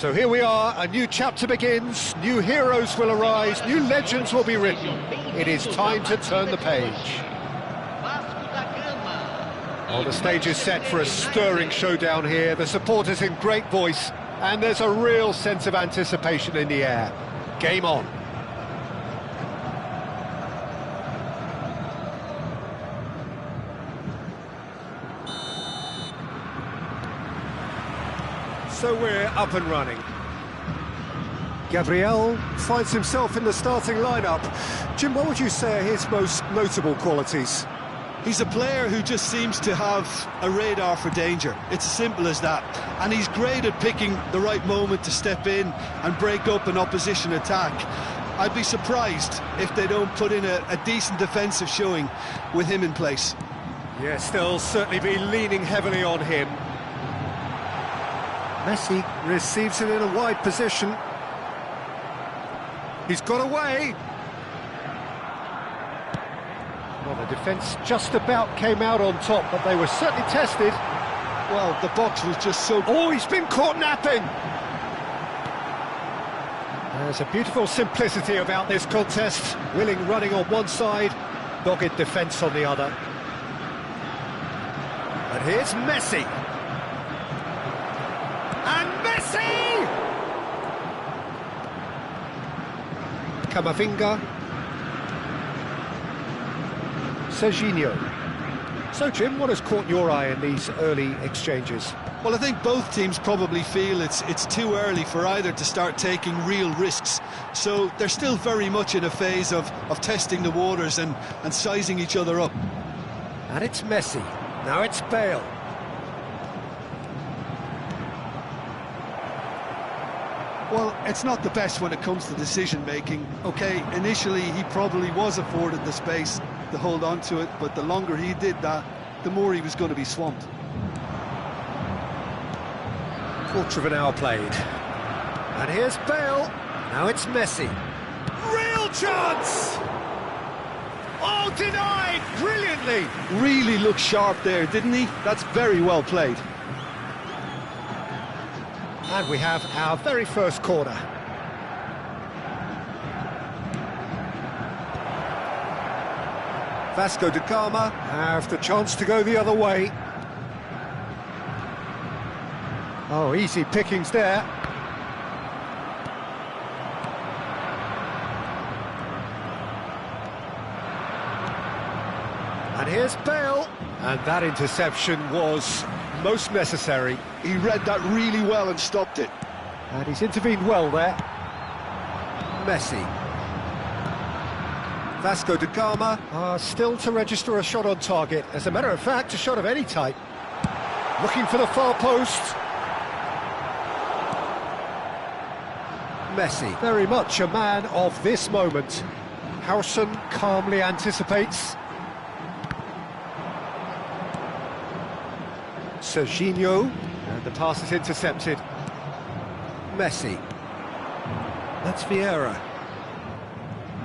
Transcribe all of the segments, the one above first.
So here we are, a new chapter begins, new heroes will arise, new legends will be written. It is time to turn the page. Oh, the stage is set for a stirring showdown here, the supporters in great voice, and there's a real sense of anticipation in the air. Game on. So we're up and running. Gabriel finds himself in the starting lineup. Jim, what would you say are his most notable qualities? He's a player who just seems to have a radar for danger. It's as simple as that. And he's great at picking the right moment to step in and break up an opposition attack. I'd be surprised if they don't put in a decent defensive showing with him in place. Yes, they'll certainly be leaning heavily on him. Messi receives it in a wide position. He's got away. Well, the defence just about came out on top, but they were certainly tested. Well, the box was just so... Oh, he's been caught napping! There's a beautiful simplicity about this contest. Willing running on one side, dogged defence on the other. And here's Messi. And Messi! Camavinga. Serginho. So, Jim, what has caught your eye in these early exchanges? Well, I think both teams probably feel it's too early for either to start taking real risks. So they're still very much in a phase of testing the waters and sizing each other up. And it's Messi. Now it's Bale. Well, it's not the best when it comes to decision-making. OK, initially he probably was afforded the space to hold on to it, but the longer he did that, the more he was going to be swamped. Quarter of an hour played. And here's Bale. Now it's Messi. Real chance! Oh, denied brilliantly! Really looked sharp there, didn't he? That's very well played. And we have our very first corner. Vasco da Gama have the chance to go the other way. Oh, easy pickings there. And here's Bale. And that interception was most necessary. He read that really well and stopped it. And he's intervened well there. Messi. Vasco da Gama still to register a shot on target. As a matter of fact, a shot of any type. Looking for the far post. Messi, very much a man of this moment. Howson calmly anticipates. Serginho, and the pass is intercepted. Messi. That's Vieira.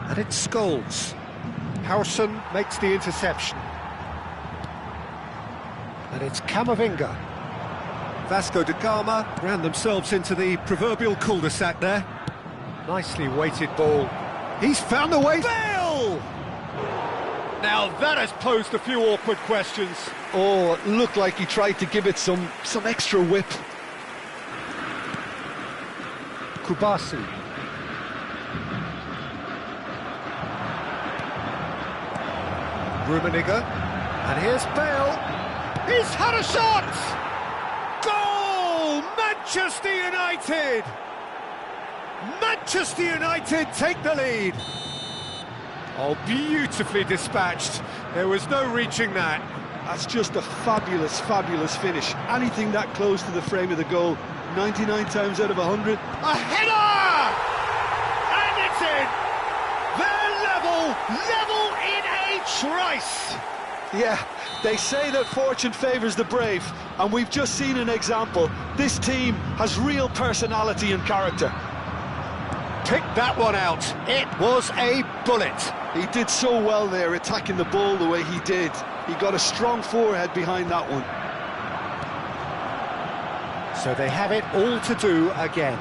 And it's Scholes. Howson makes the interception. And it's Camavinga. Vasco da Gama ran themselves into the proverbial cul-de-sac there. Nicely weighted ball. He's found the way. Bale! Now that has posed a few awkward questions. Oh, it looked like he tried to give it some extra whip. Kubasi. Rummenigge. And here's Bale. He's had a shot! Goal! Manchester United! Manchester United take the lead. Oh, beautifully dispatched. There was no reaching that. That's just a fabulous, fabulous finish. Anything that close to the frame of the goal, 99 times out of 100. A header! And it's in! They're level in a trice! Yeah, they say that fortune favours the brave, and we've just seen an example. This team has real personality and character. Pick that one out. It was a bullet. He did so well there, attacking the ball the way he did. He got a strong forehead behind that one. So they have it all to do again.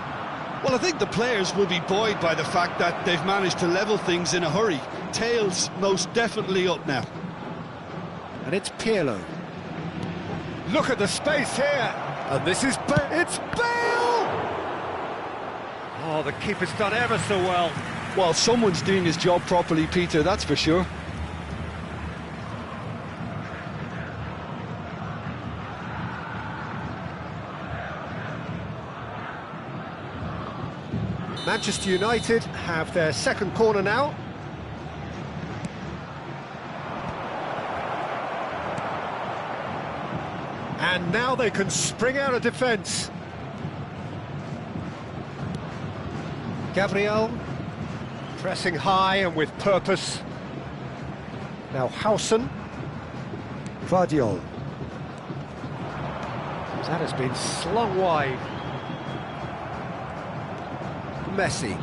Well, I think the players will be buoyed by the fact that they've managed to level things in a hurry. Tails most definitely up now. And it's Pirlo. Look at the space here. And this is Bale. It's Bale! Oh, the keeper's done ever so well. Well, someone's doing his job properly, Peter, that's for sure. Manchester United have their second corner now. And now they can spring out of defence. Gabriel, pressing high and with purpose. Now Hausen. Vardiol. That has been slung wide. Messi.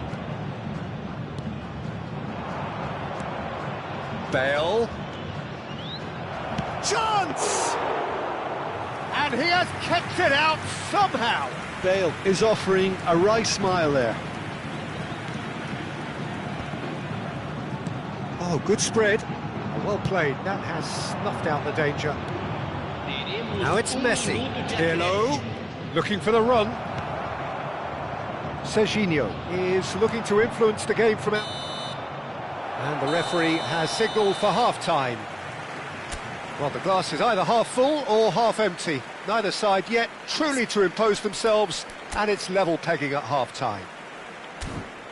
Bale. Chance! And he has kept it out somehow. Bale is offering a wry smile there. Oh, good spread. Well played. That has snuffed out the danger. Now it's Messi. Pirlo looking for the run. Serginho is looking to influence the game from out. And the referee has signalled for half-time. Well, the glass is either half full or half empty. Neither side yet truly to impose themselves, and it's level pegging at half-time.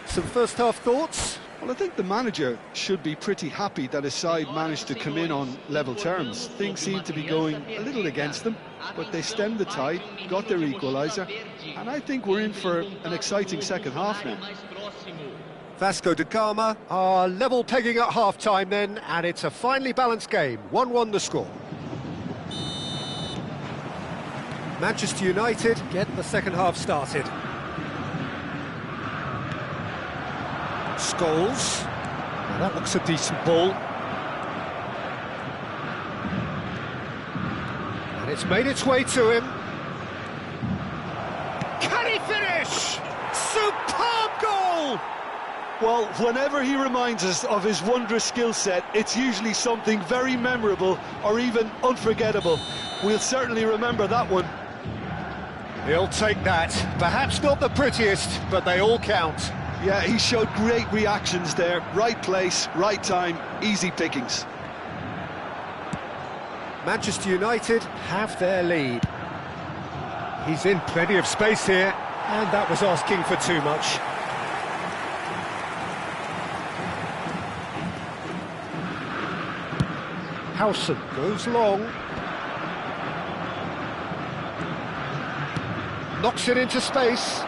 Some first-half thoughts? Well, I think the manager should be pretty happy that his side managed to come in on level terms. Things seem to be going a little against them, but they stemmed the tide, got their equaliser, and I think we're in for an exciting second half now. Vasco da Gama are level pegging at half-time then, and it's a finely balanced game. 1-1 the score. Manchester United get the second half started. Scholes. Now that looks a decent ball. And it's made its way to him. Can he finish? Superb goal! Well, whenever he reminds us of his wondrous skill set, it's usually something very memorable or even unforgettable. We'll certainly remember that one. He'll take that. Perhaps not the prettiest, but they all count. Yeah, he showed great reactions there. Right place, right time, easy pickings. Manchester United have their lead. He's in plenty of space here, and that was asking for too much. Hausen goes long. Knocks it into space.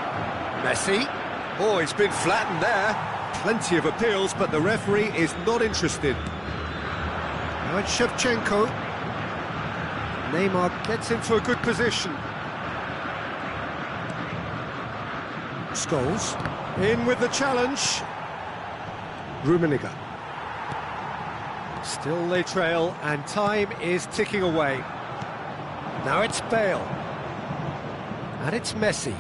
Messi. Oh, he's been flattened there. Plenty of appeals, but the referee is not interested. Now it's Shevchenko. Neymar gets into a good position. Scholes. In with the challenge. Rummenigge. Still they trail, and time is ticking away. Now it's Bale. And it's Messi.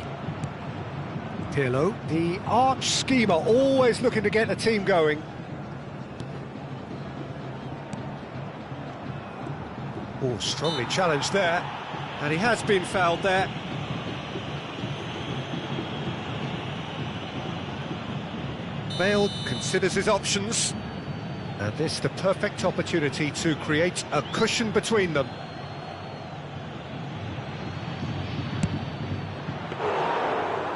Pirlo, the arch schemer, always looking to get the team going. Oh, strongly challenged there. And he has been fouled there. Bale considers his options. And this the perfect opportunity to create a cushion between them.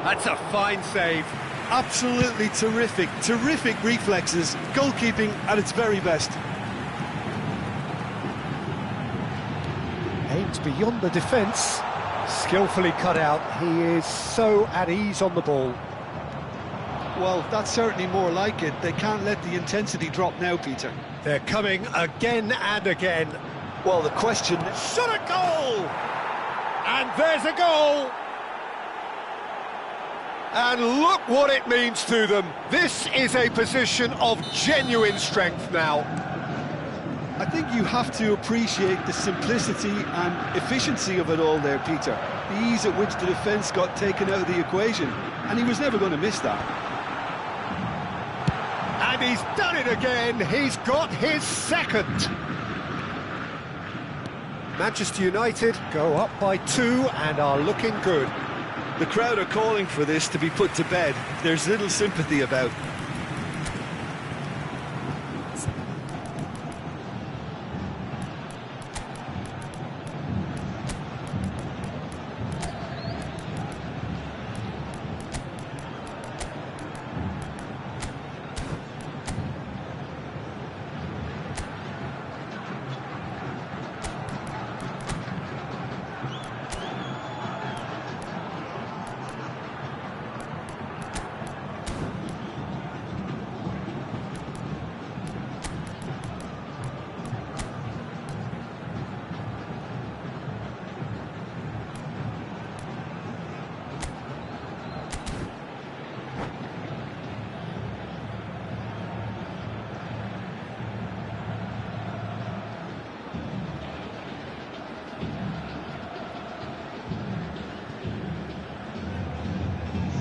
That's a fine save. Absolutely terrific, terrific reflexes. Goalkeeping at its very best. Aims beyond the defence. Skillfully cut out. He is so at ease on the ball. Well, that's certainly more like it. They can't let the intensity drop now, Peter. They're coming again and again. Well, the question... Shot a goal! And there's a goal! And look what it means to them. This is a position of genuine strength now. I think you have to appreciate the simplicity and efficiency of it all there, Peter. The ease at which the defence got taken out of the equation, and he was never going to miss that. And he's done it again. He's got his second. Manchester United go up by 2 and are looking good. The crowd are calling for this to be put to bed. There's little sympathy about.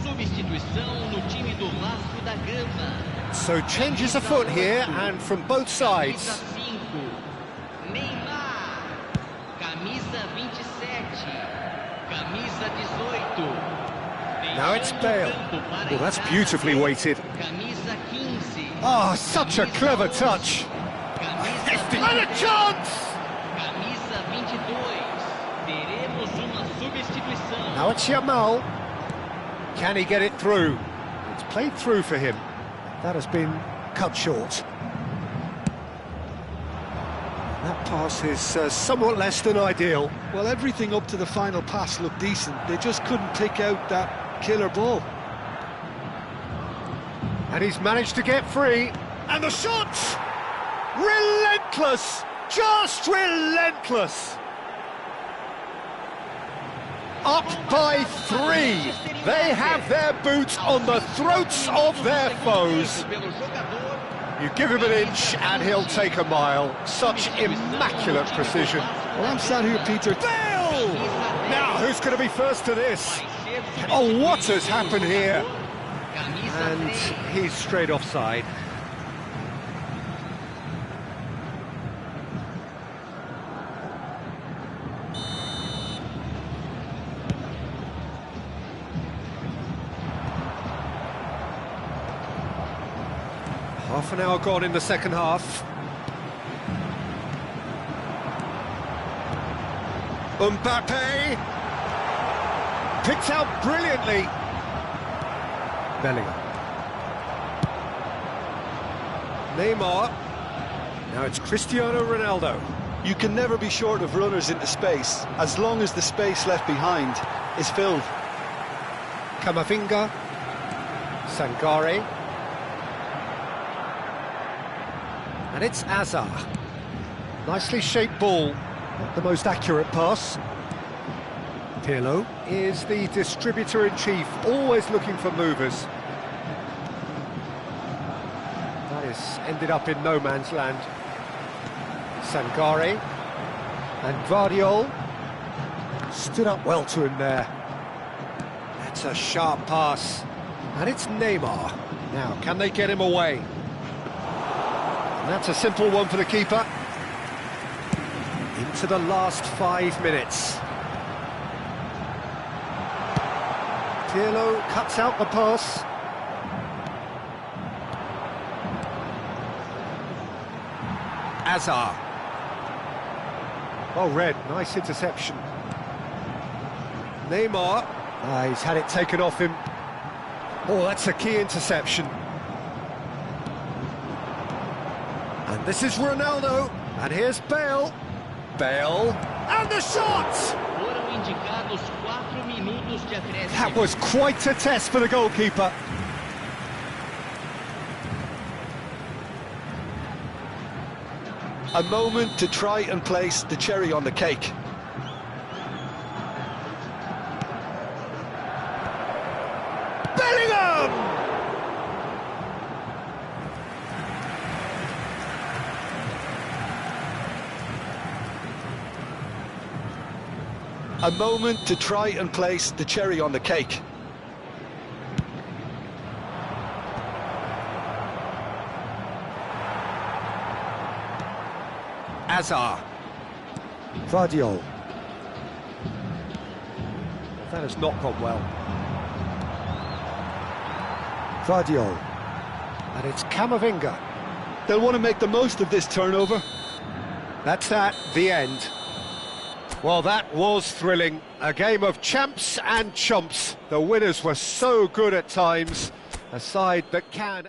Substituição no time do Vasco da Gama. So changes afoot here and from both sides. Camisa 5, Neymar. Camisa 27, camisa 18. Now it's Bale. Well, that's beautifully weighted. Camisa 15. Oh, such a clever touch. And a chance! Camisa 22. Teremos uma substituição. Now it's Yamal. Can he get it through? It's played through for him. That has been cut short. That pass is somewhat less than ideal. Well, everything up to the final pass looked decent. They just couldn't pick out that killer ball. And he's managed to get free. And the shot! Relentless! Just relentless! Up by 3. They have their boots on the throats of their foes. You give him an inch and he'll take a mile. Such immaculate precision. Well, I'm sat here, Peter. Bale! Now, who's going to be first to this? Oh, what has happened here? And he's straight offside. Half an hour gone in the second half. Mbappe! Picked out brilliantly. Bellingham. Neymar. Now it's Cristiano Ronaldo. You can never be short of runners into space, as long as the space left behind is filled. Camavinga. Sangare. And it's Azar. Nicely shaped ball, not the most accurate pass. Pirlo is the distributor-in-chief, always looking for movers. That has ended up in no man's land. Sangare. And Guardiol stood up well to him there. That's a sharp pass. And it's Neymar. Now, can they get him away? That's a simple one for the keeper. Into the last 5 minutes. Pirlo cuts out the pass. Azar. Well read, nice interception. Neymar. He's had it taken off him. Oh, that's a key interception. And this is Ronaldo, and here's Bale. Bale, and the shot! Foram indicados 4 minutos de acréscimo. That was quite a test for the goalkeeper. A moment to try and place the cherry on the cake. Bellingham! A moment to try and place the cherry on the cake. Azar. Vardiol. That has not gone well. Vardiol. And it's Camavinga. They'll want to make the most of this turnover. That's that, the end. Well, that was thrilling. A game of champs and chumps. The winners were so good at times. A side that can...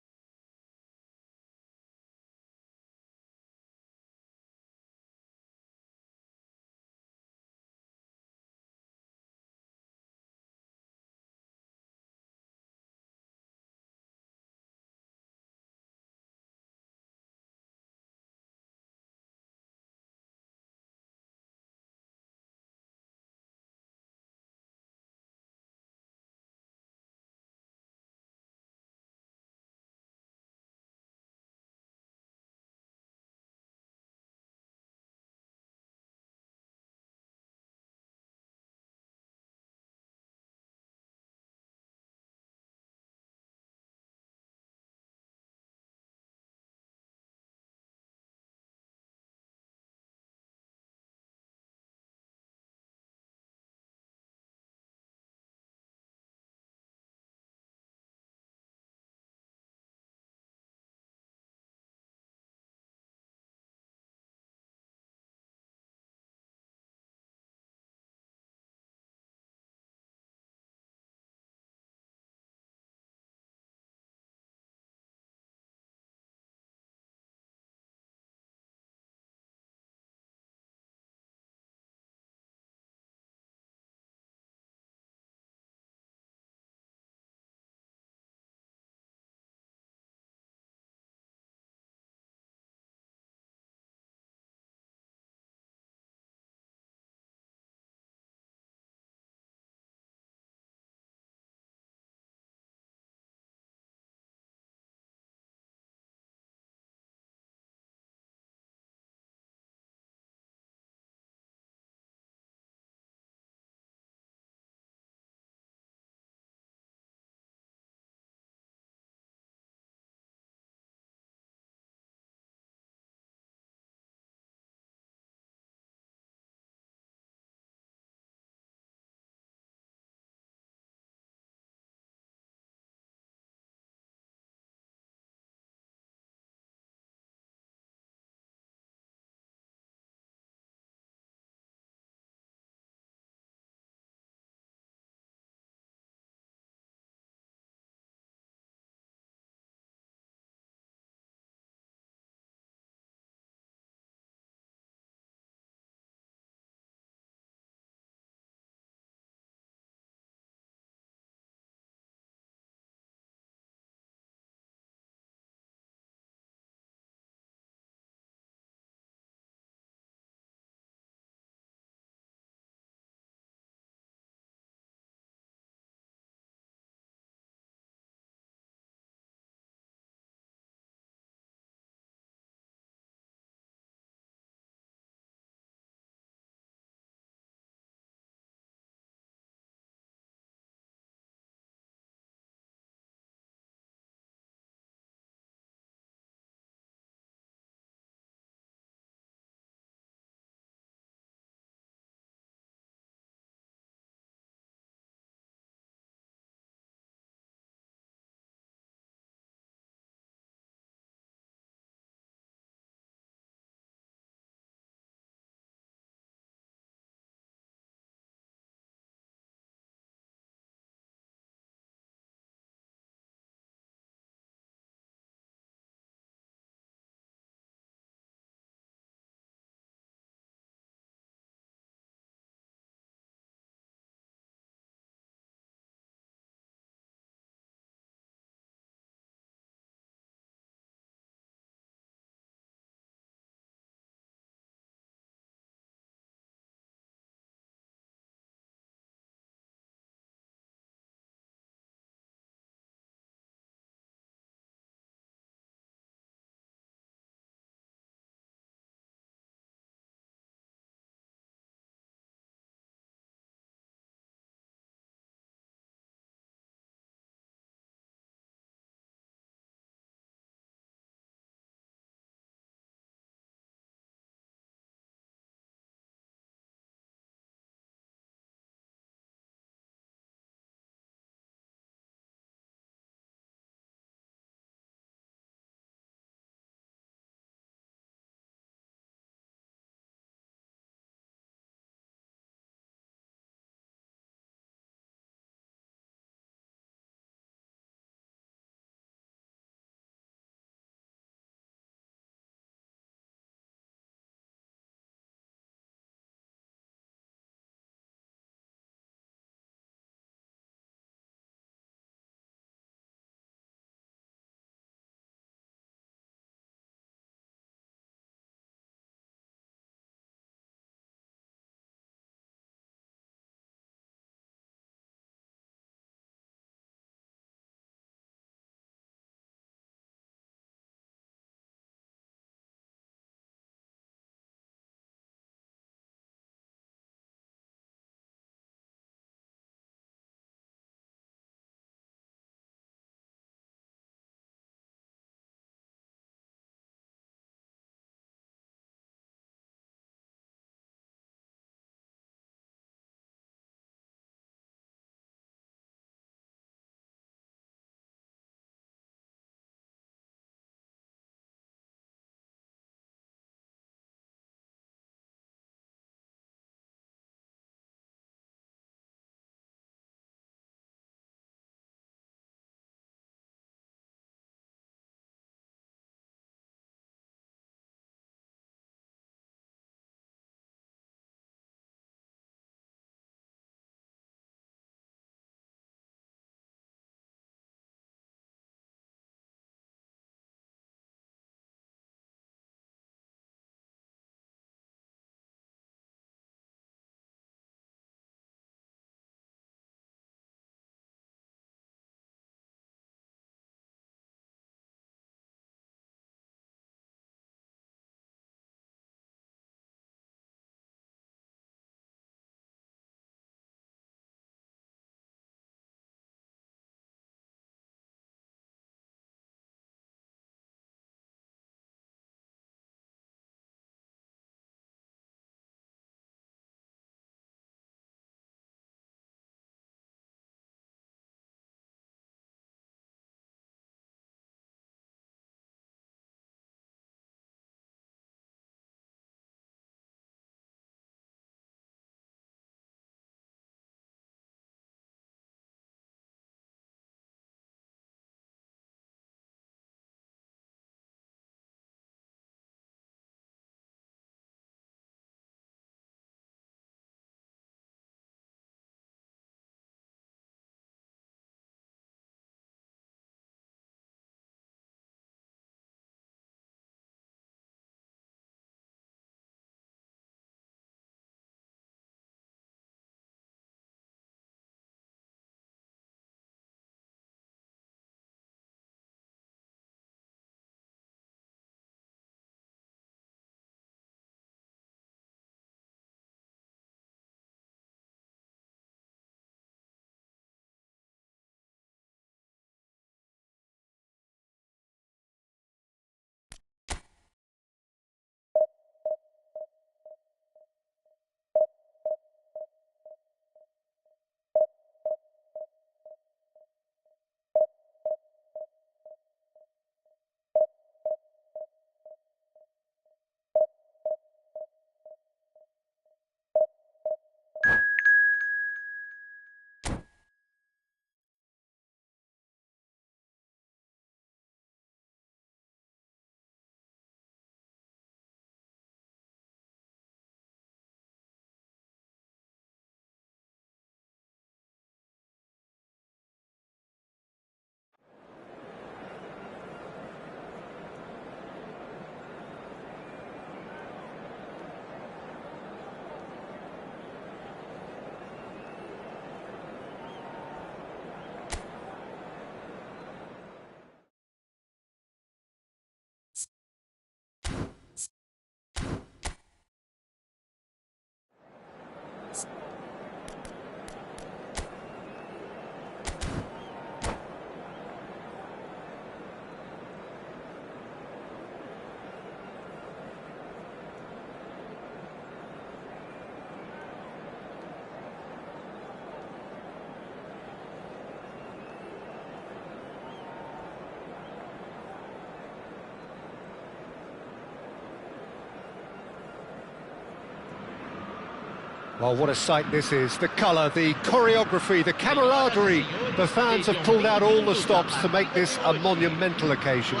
Well, what a sight this is. The colour, the choreography, the camaraderie. The fans have pulled out all the stops to make this a monumental occasion.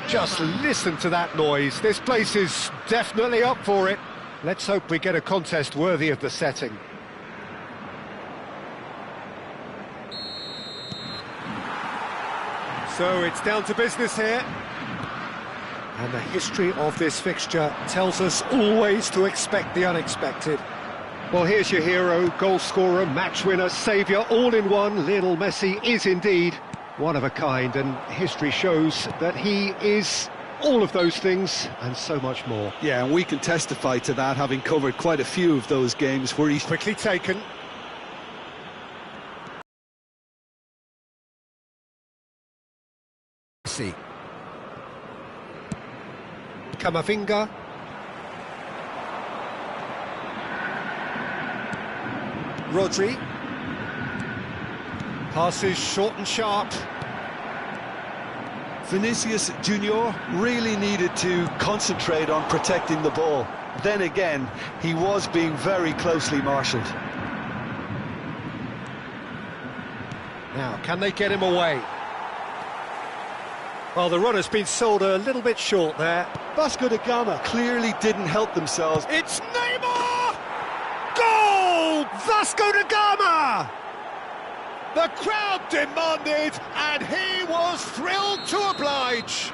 Just listen to that noise. This place is definitely up for it. Let's hope we get a contest worthy of the setting. So it's down to business here. And the history of this fixture tells us always to expect the unexpected. Well, here's your hero, goal scorer, match winner, saviour, all in one. Lionel Messi is indeed one of a kind, and history shows that he is all of those things and so much more. Yeah, and we can testify to that, having covered quite a few of those games where he's Quickly taken. Messi. Camavinga. Rodri. Passes short and sharp. Vinicius Junior really needed to concentrate on protecting the ball. Then again, he was being very closely marshalled. Now, can they get him away? Well, the run has been sold a little bit short there. Vasco da Gama clearly didn't help themselves. It's Neymar! Goal! Vasco da Gama! The crowd demanded, and he was thrilled to oblige.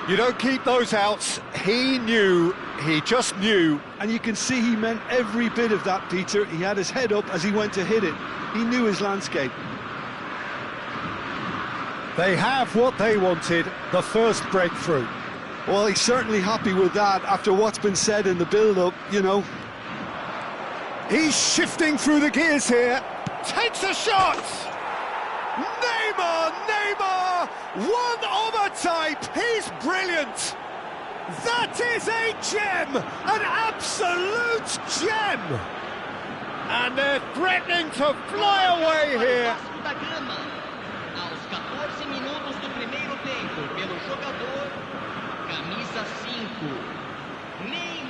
You don't keep those outs. He knew, he just knew. And you can see he meant every bit of that, Peter. He had his head up as he went to hit it. He knew his landscape. They have what they wanted, the first breakthrough. Well, he's certainly happy with that after what's been said in the build-up, you know. He's shifting through the gears here. Takes a shot! Neymar! One of a type! He's brilliant! That is a gem! An absolute gem! And they're threatening to fly away here. Aos 14 minutos do primeiro tempo, pelo jogador, camisa 5, Neymar.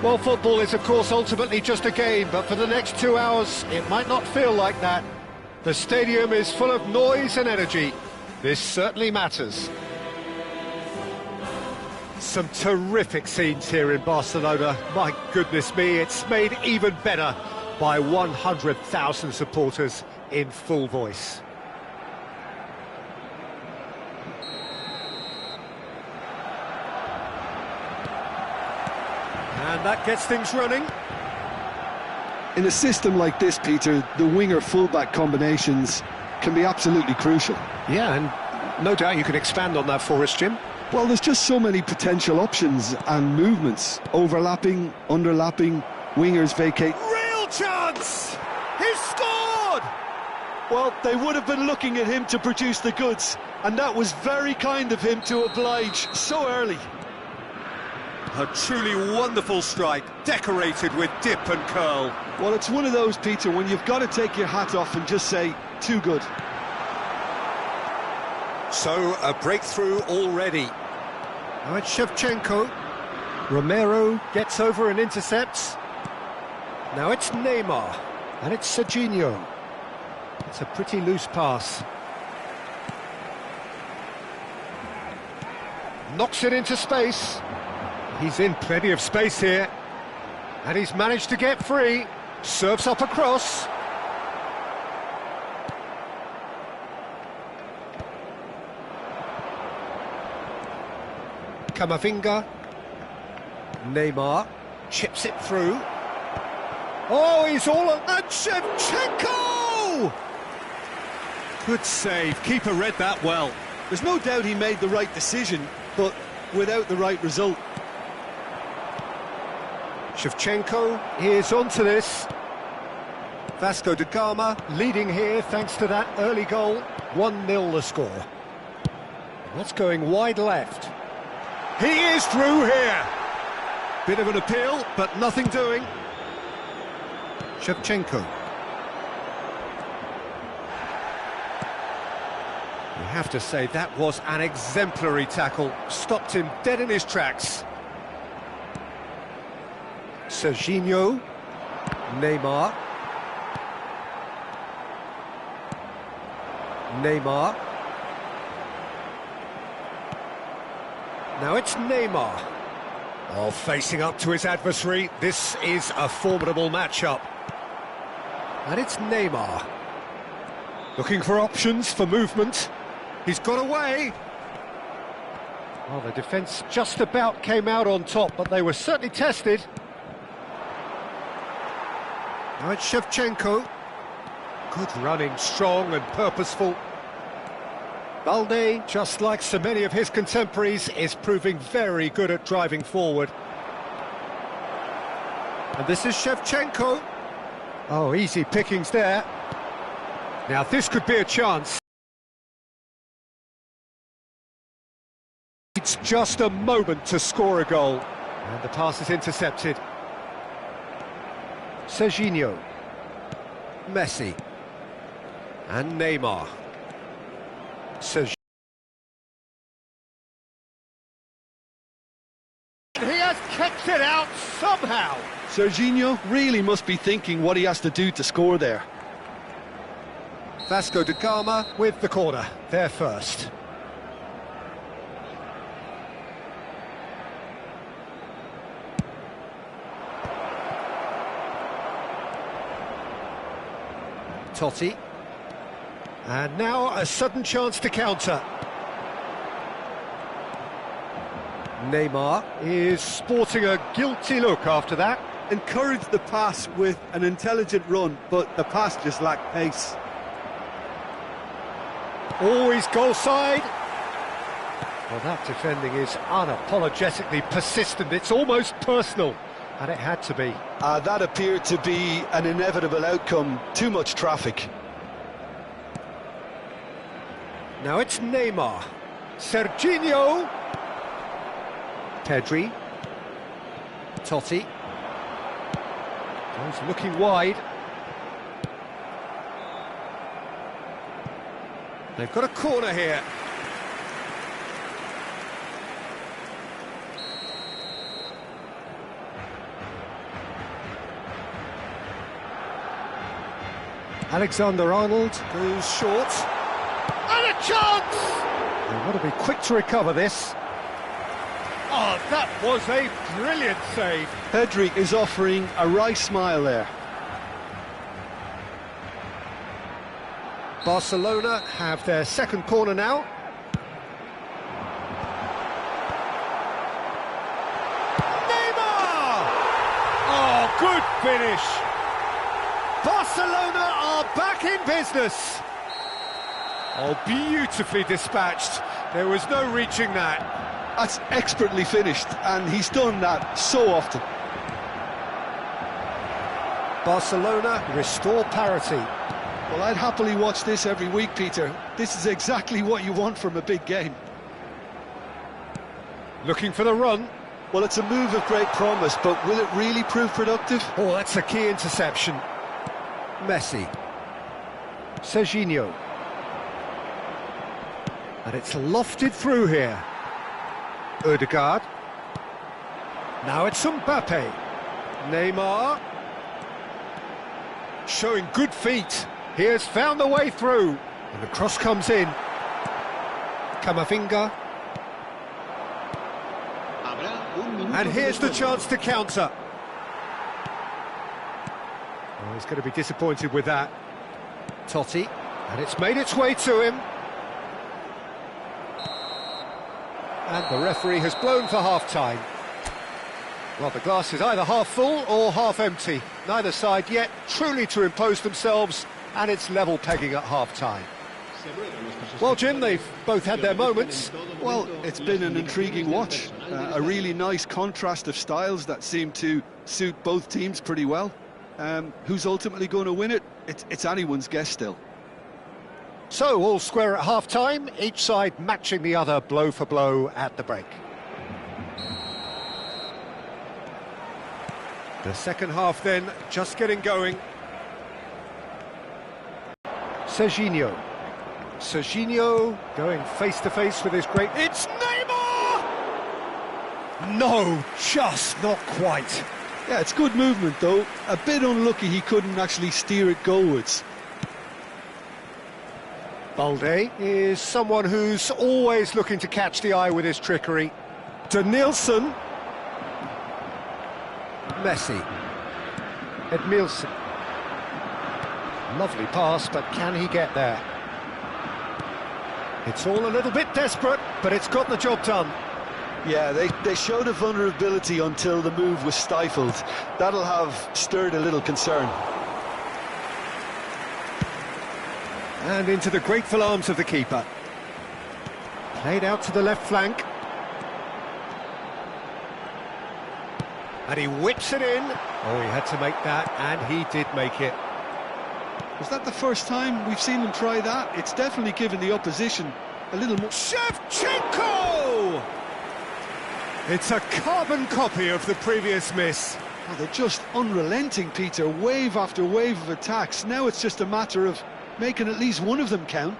Well, football is, of course, ultimately just a game, but for the next 2 hours, it might not feel like that. The stadium is full of noise and energy. This certainly matters. Some terrific scenes here in Barcelona. My goodness me, it's made even better by 100,000 supporters in full voice. And that gets things running. In a system like this, Peter, the winger-fullback combinations can be absolutely crucial. Yeah, and no doubt you can expand on that for us, Jim. Well, there's just so many potential options and movements. Overlapping, underlapping, wingers vacate. Real chance! He's scored! Well, they would have been looking at him to produce the goods, and that was very kind of him to oblige so early. A truly wonderful strike, decorated with dip and curl. Well, it's one of those, Peter, when you've got to take your hat off and just say, too good. So, a breakthrough already. Now it's Shevchenko. Romero gets over and intercepts. Now it's Neymar. And it's Serginho. It's a pretty loose pass. Knocks it into space. He's in plenty of space here. And he's managed to get free. Serves up a cross. Camavinga. Neymar chips it through. Oh, he's all on... And Shevchenko! Good save. Keeper read that well. There's no doubt he made the right decision, but without the right result. Shevchenko is onto this. Vasco da Gama leading here thanks to that early goal. 1-0 the score. That's going wide left. He is through here. Bit of an appeal, but nothing doing. Shevchenko. You have to say that was an exemplary tackle. Stopped him dead in his tracks. Serginho. Neymar. Neymar. Now it's Neymar. Oh, facing up to his adversary. This is a formidable matchup. And it's Neymar. Looking for options for movement. He's got away. Well, the defence just about came out on top, but they were certainly tested. Now it's Shevchenko. Good running, strong and purposeful. Balde, just like so many of his contemporaries, is proving very good at driving forward. And this is Shevchenko. Oh, easy pickings there. Now this could be a chance. It's just a moment to score a goal. And the pass is intercepted. Serginho. Messi. And Neymar. He has kicked it out somehow. Serginho really must be thinking what he has to do to score there. Vasco da Gama with the corner, there first. Totti. And now a sudden chance to counter. Neymar is sporting a guilty look after that. Encouraged the pass with an intelligent run, but the pass just lacked pace. Oh, he's goal side. Well, that defending is unapologetically persistent. It's almost personal, and it had to be. That appeared to be an inevitable outcome. Too much traffic. Now it's Neymar. Serginho. Pedri. Totti. He's looking wide. They've got a corner here. Alexander-Arnold goes short. And a chance! They want to be quick to recover this. Oh, that was a brilliant save. Pedri is offering a wry smile there. Barcelona have their second corner now. Neymar! Oh, good finish. Barcelona are back in business. Oh, beautifully dispatched. There was no reaching that. That's expertly finished, and he's done that so often. Barcelona restore parity. Well, I'd happily watch this every week, Peter. This is exactly what you want from a big game. Looking for the run. Well, it's a move of great promise, but will it really prove productive? Oh, that's a key interception. Messi. Serginho. And it's lofted through here. Odegaard. Now it's Mbappe. Neymar. Showing good feet. He has found the way through. And the cross comes in. Camavinga. And here's the chance to counter. Oh, he's going to be disappointed with that. Totti. And it's made its way to him. And the referee has blown for half-time. Well, the glass is either half full or half empty. Neither side yet truly to impose themselves, and it's level pegging at half-time. Well, Jim, they've both had their moments. Well, it's been an intriguing watch. A really nice contrast of styles that seem to suit both teams pretty well. Who's ultimately going to win it? It's anyone's guess still. So, all square at half-time, each side matching the other blow for blow at the break. The second half then, just getting going. Serginho. Serginho going face-to-face with his great... It's Neymar! No, just not quite. Yeah, it's good movement, though. A bit unlucky he couldn't actually steer it goalwards. Balde is someone who's always looking to catch the eye with his trickery. Denilson. Messi. Edmilson. Lovely pass, but can he get there? It's all a little bit desperate, but it's got the job done. Yeah, they showed a vulnerability until the move was stifled. That'll have stirred a little concern. And into the grateful arms of the keeper. Played out to the left flank. And he whips it in. Oh, he had to make that, and he did make it. Was that the first time we've seen him try that? It's definitely given the opposition a little more... Shevchenko! It's a carbon copy of the previous miss. Oh, they're just unrelenting, Peter. Wave after wave of attacks. Now it's just a matter of making at least one of them count.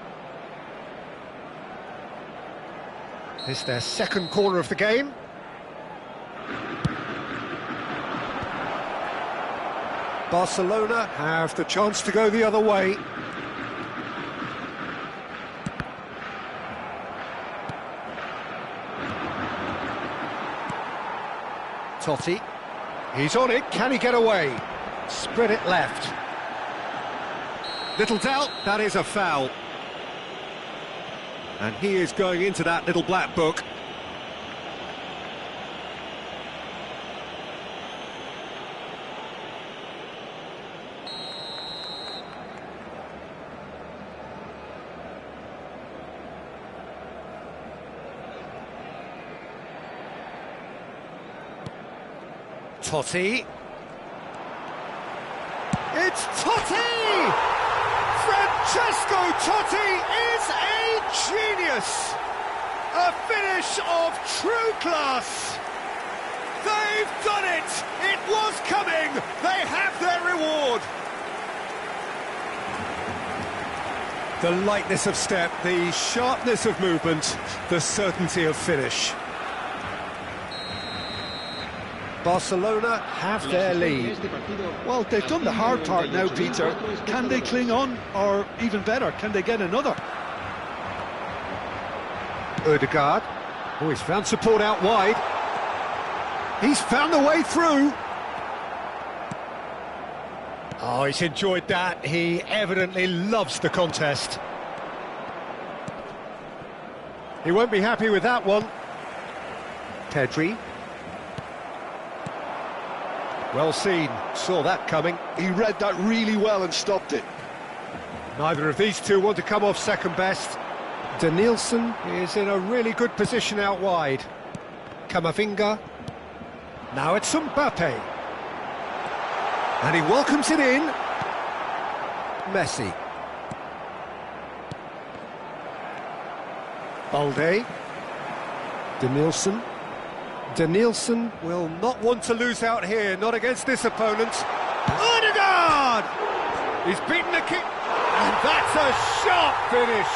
It's their second corner of the game. Barcelona have the chance to go the other way. Totti. He's on it. Can he get away? Spread it left. Little doubt, that is a foul. And he is going into that little black book. Totti. It's Totti! Francesco Totti is a genius! A finish of true class! They've done it! It was coming! They have their reward! The lightness of step, the sharpness of movement, the certainty of finish. Barcelona have their lead. Well, they've done the hard part now, Peter. Can they cling on, or even better, can they get another? Ødegaard. Oh, he's found support out wide. He's found the way through. Oh, he's enjoyed that. He evidently loves the contest. He won't be happy with that one. Pedri. Well seen, saw that coming. He read that really well and stopped it. Neither of these two want to come off second best. Danielson is in a really good position out wide. Camavinga. Now it's Mbappe. And he welcomes it in. Messi. Balde. Danielson. Danielson will not want to lose out here, not against this opponent. Ødegaard! He's beaten the kick, and that's a sharp finish.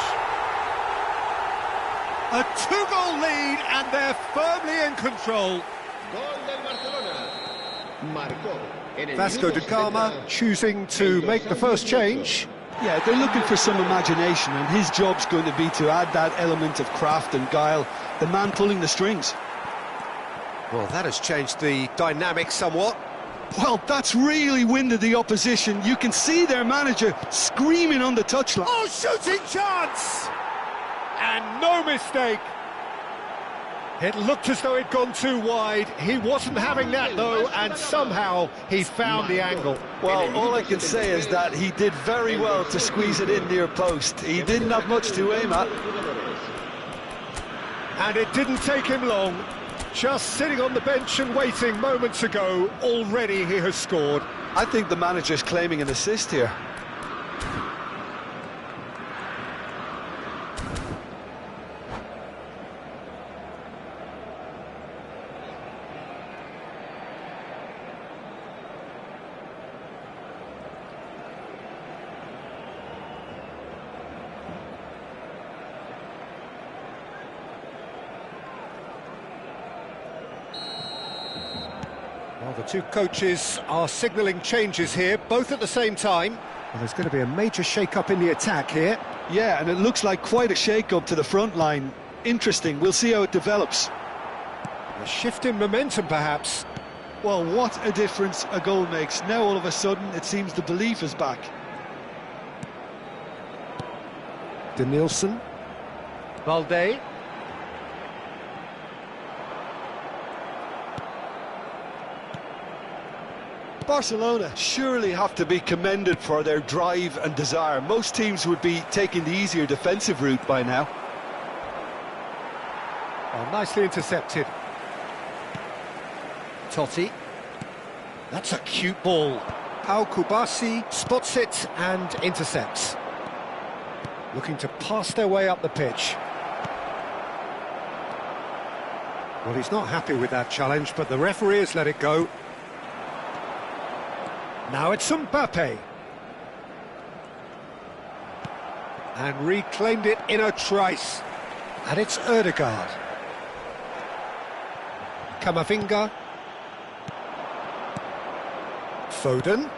A two-goal lead, and they're firmly in control. Vasco da Gama choosing to make the first change. Yeah, they're looking for some imagination, and his job's going to be to add that element of craft and guile, the man pulling the strings. Well, that has changed the dynamic somewhat. Well, that's really winded the opposition. You can see their manager screaming on the touchline. Oh, shooting chance! And no mistake. It looked as though it'd gone too wide. He wasn't having that, though, and somehow he found the angle. Well, all I can say is that he did very well to squeeze it in near post. He didn't have much to aim at. And it didn't take him long. Just sitting on the bench and waiting moments ago, already he has scored. I think the manager's claiming an assist here. Well, the two coaches are signalling changes here, both at the same time. Well, there's going to be a major shake-up in the attack here. Yeah, and it looks like quite a shake-up to the front line. Interesting, we'll see how it develops. A shift in momentum, perhaps. Well, what a difference a goal makes. Now, all of a sudden, it seems the belief is back. Danielson. Balde. Barcelona surely have to be commended for their drive and desire. Most teams would be taking the easier defensive route by now. Oh, nicely intercepted. Totti. That's a cute ball. Pau Kubasi spots it and intercepts. Looking to pass their way up the pitch. Well, he's not happy with that challenge, but the referee has let it go. Now it's Mbappe. And reclaimed it in a trice. And it's Ødegaard. Camavinga. Foden.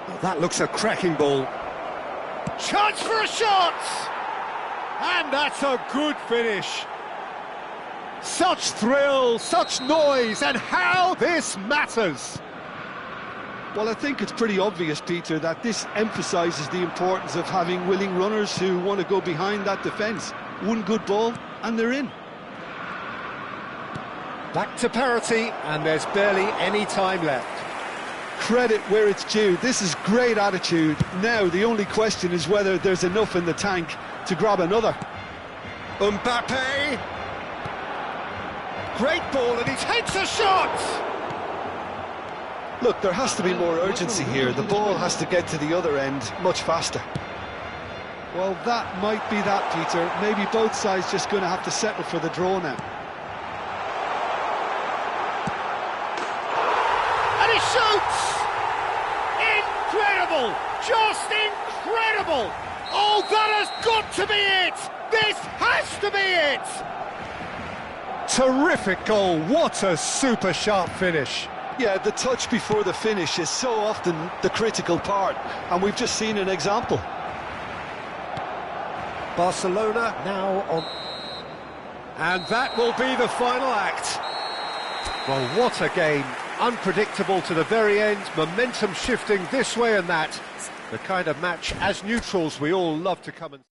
Well, that looks a cracking ball. Chance for a shot! And that's a good finish. Such thrill, such noise, and how this matters. Well, I think it's pretty obvious, Peter, that this emphasises the importance of having willing runners who want to go behind that defence. One good ball, and they're in. Back to parity, and there's barely any time left. Credit where it's due. This is great attitude. Now, the only question is whether there's enough in the tank to grab another. Mbappe! Great ball, and he takes a shot! Look, there has to be more urgency here. The ball has to get to the other end much faster. Well, that might be that, Peter. Maybe both sides just going to have to settle for the draw now. And he shoots! Incredible! Just incredible! Oh, that has got to be it! This has to be it! Terrific goal. What a super sharp finish. Yeah, the touch before the finish is so often the critical part, and we've just seen an example. Barcelona now on... And that will be the final act. Well, what a game. Unpredictable to the very end, momentum shifting this way and that. The kind of match, as neutrals, we all love to come and...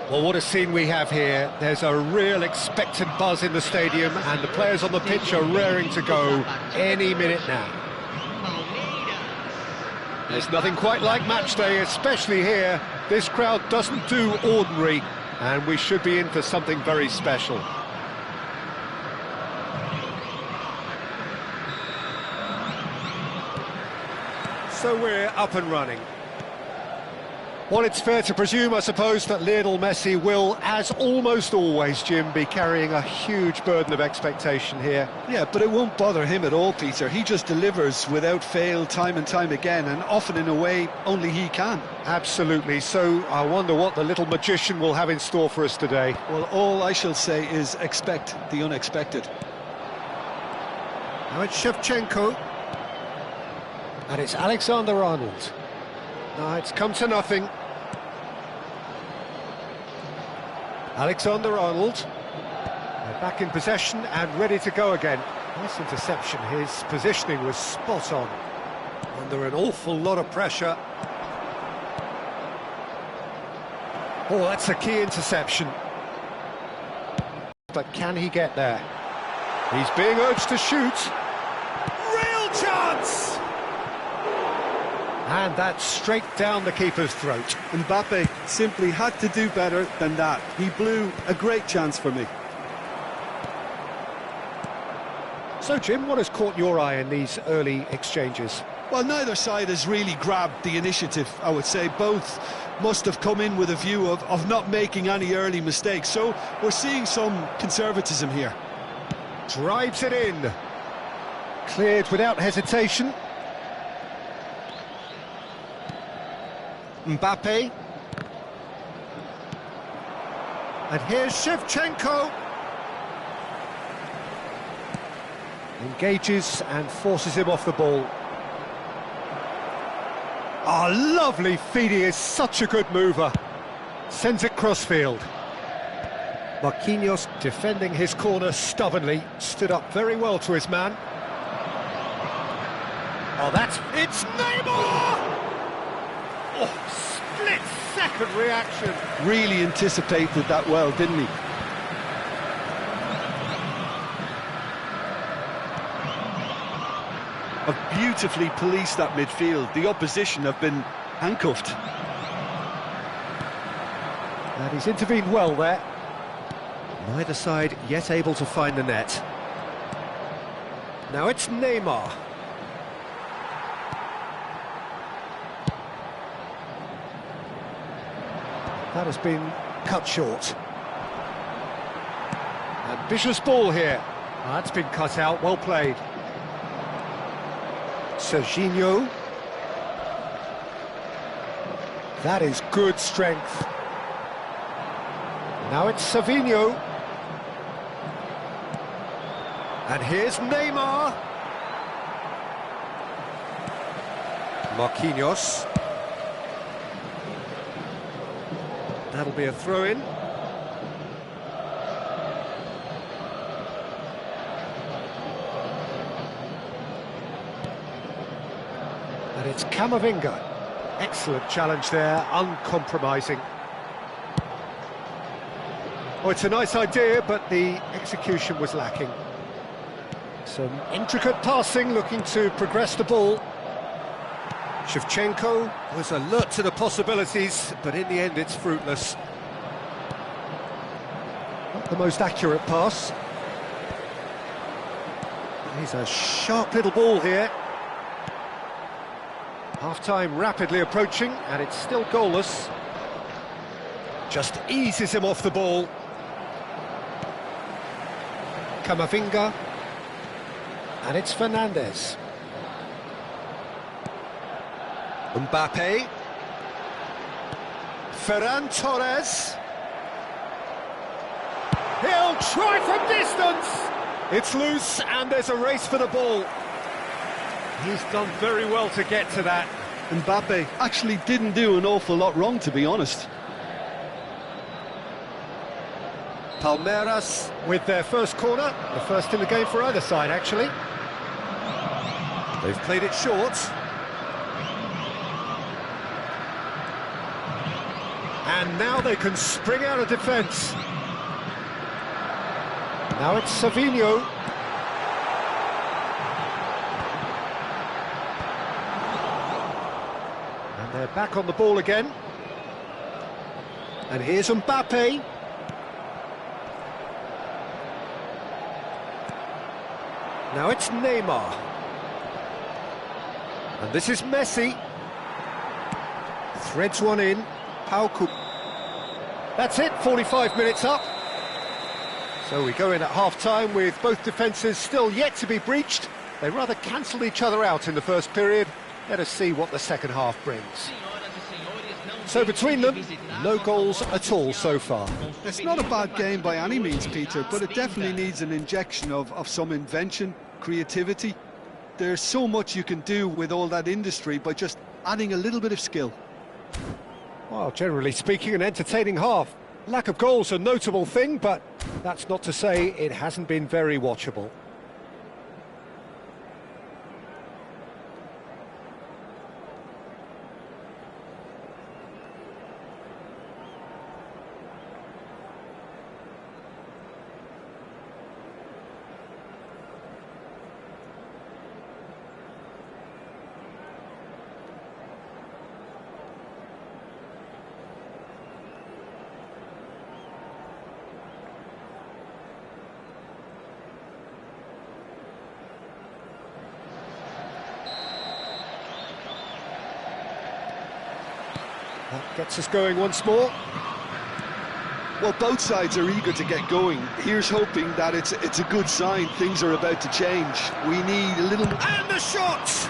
Well, what a scene we have here. There's a real expectant buzz in the stadium, and the players on the pitch are raring to go any minute now. There's nothing quite like match day, especially here. This crowd doesn't do ordinary, and we should be in for something very special. So we're up and running. Well, it's fair to presume, I suppose, that Lionel Messi will, as almost always, Jim, be carrying a huge burden of expectation here. Yeah, but it won't bother him at all, Peter. He just delivers without fail time and time again, and often in a way only he can. Absolutely. So I wonder what the little magician will have in store for us today. Well, all I shall say is expect the unexpected. Now it's Shevchenko. And it's Alexander-Arnold. No, it's come to nothing. Alexander-Arnold. They're back in possession and ready to go again. Nice interception. His positioning was spot on. Under an awful lot of pressure. Oh, that's a key interception. But can he get there? He's being urged to shoot. Real chance! And that's straight down the keeper's throat. Mbappe simply had to do better than that. He blew a great chance for me. So, Jim, what has caught your eye in these early exchanges? Well, neither side has really grabbed the initiative, I would say. Both must have come in with a view of not making any early mistakes. So we're seeing some conservatism here. Drives it in. Cleared without hesitation. Mbappe. And here's Shevchenko. Engages and forces him off the ball. Oh, lovely feed, he is such a good mover. Sends it crossfield. Marquinhos defending his corner stubbornly, stood up very well to his man. Oh, it's Neymar! Oh, split-second reaction. Really anticipated that well, didn't he? Have beautifully policed that midfield. The opposition have been handcuffed. And he's intervened well there. Neither side yet able to find the net. Now it's Neymar. That has been cut short. Ambitious ball here. That's been cut out, well played. Serginho. That is good strength. Now it's Savinho. And here's Neymar. Marquinhos. That'll be a throw-in. And it's Camavinga. Excellent challenge there, uncompromising. Oh, it's a nice idea, but the execution was lacking. Some intricate passing, looking to progress the ball. Shevchenko was alert to the possibilities, but in the end it's fruitless. Not the most accurate pass. He's a sharp little ball here. Half-time rapidly approaching, and it's still goalless. Just eases him off the ball. Camavinga. And it's Fernandes. Mbappe. Ferran Torres. He'll try from distance. It's loose, and there's a race for the ball. He's done very well to get to that. Mbappe actually didn't do an awful lot wrong, to be honest. Palmeiras with their first corner, the first in the game for either side, actually. They've played it short. And now they can spring out of defence. Now it's Savinho. And they're back on the ball again. And here's Mbappe. Now it's Neymar. And this is Messi. Threads one in. That's it, 45 minutes up. So we go in at half-time with both defences still yet to be breached. They rather cancelled each other out in the first period. Let us see what the second half brings. So between them, no goals at all so far. It's not a bad game by any means, Peter, but it definitely needs an injection of some invention, creativity. There's so much you can do with all that industry by just adding a little bit of skill. Well, generally speaking, an entertaining half. Lack of goals a notable thing, but that's not to say it hasn't been very watchable. That gets us going once more. Well, both sides are eager to get going. Here's hoping that it's a good sign. Things are about to change. We need a little... And the shot!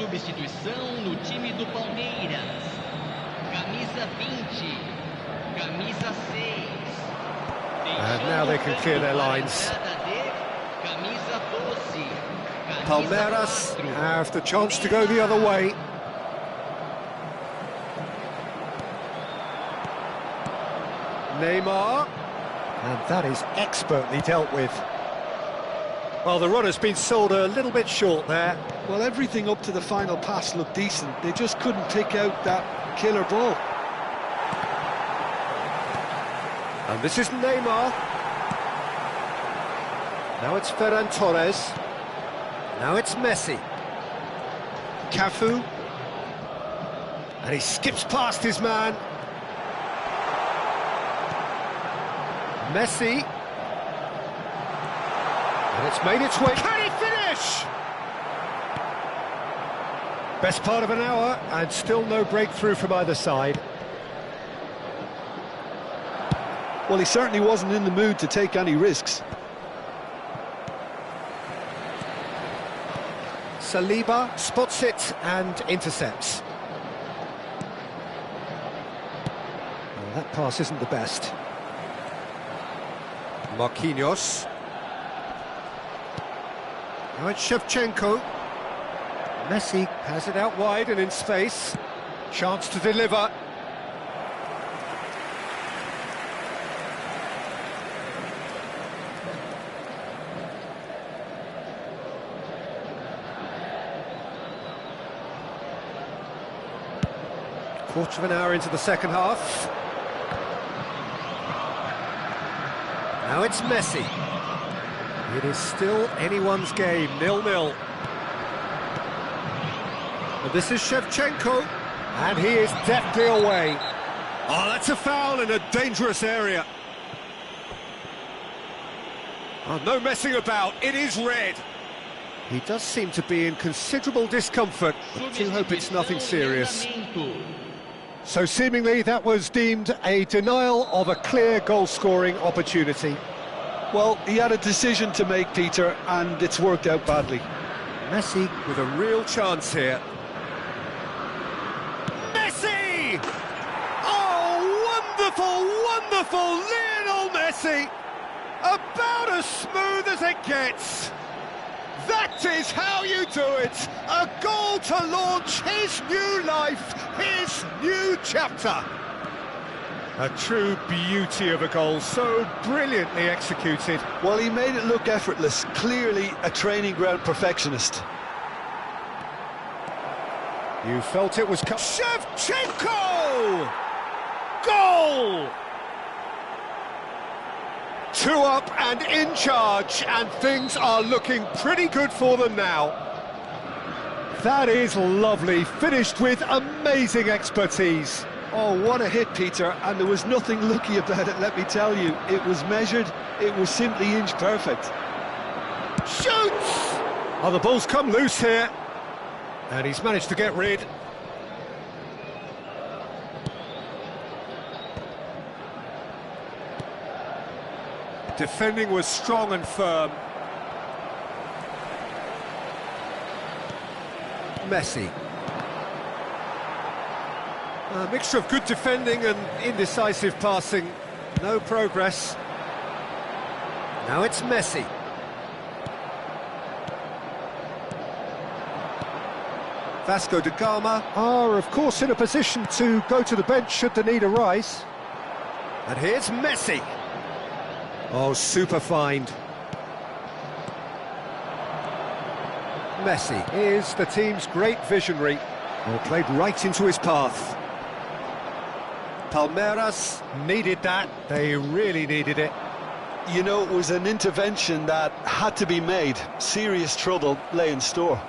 Substituição no time do Palmeiras. Camisa 20, camisa 6. And now they can clear their lines. Camisa 12. Palmeiras have the chance to go the other way. Neymar. And that is expertly dealt with. Well, the run has been sold a little bit short there. Well, everything up to the final pass looked decent. They just couldn't pick out that killer ball. And this is Neymar. Now it's Ferran Torres. Now it's Messi. Cafu. And he skips past his man. Messi. And it's made its way. Can he finish? Best part of an hour, and still no breakthrough from either side. Well, he certainly wasn't in the mood to take any risks. Saliba spots it and intercepts. Well, that pass isn't the best. Marquinhos. Now it's Shevchenko. Messi has it out wide and in space. Chance to deliver. Quarter of an hour into the second half. Now it's Messi. It is still anyone's game, 0-0. And this is Shevchenko, and he is deftly away. Oh, that's a foul in a dangerous area. Oh, no messing about, it is red. He does seem to be in considerable discomfort, but I do hope it's nothing serious. So seemingly that was deemed a denial of a clear goal-scoring opportunity. Well, he had a decision to make, Peter, and it's worked out badly. Messi with a real chance here. Messi! Oh, wonderful, wonderful Lionel Messi! About as smooth as it gets. That is how you do it! A goal to launch his new life, his new chapter. A true beauty of a goal, so brilliantly executed. Well, he made it look effortless, clearly a training ground perfectionist. You felt it was... Shevchenko! Goal! 2 up and in charge, and things are looking pretty good for them now. That is lovely, finished with amazing expertise. Oh, what a hit, Peter, and there was nothing lucky about it, let me tell you. It was measured, it was simply inch perfect. Shoots! Oh, the ball's come loose here, and he's managed to get rid. Defending was strong and firm. Messi. A mixture of good defending and indecisive passing. No progress. Now it's Messi. Vasco da Gama are, of course, in a position to go to the bench should the need arise. And here's Messi. Oh, super find. Messi is the team's great visionary. Oh, played right into his path. Palmeiras needed that. They really needed it. You know, it was an intervention that had to be made. Serious trouble lay in store.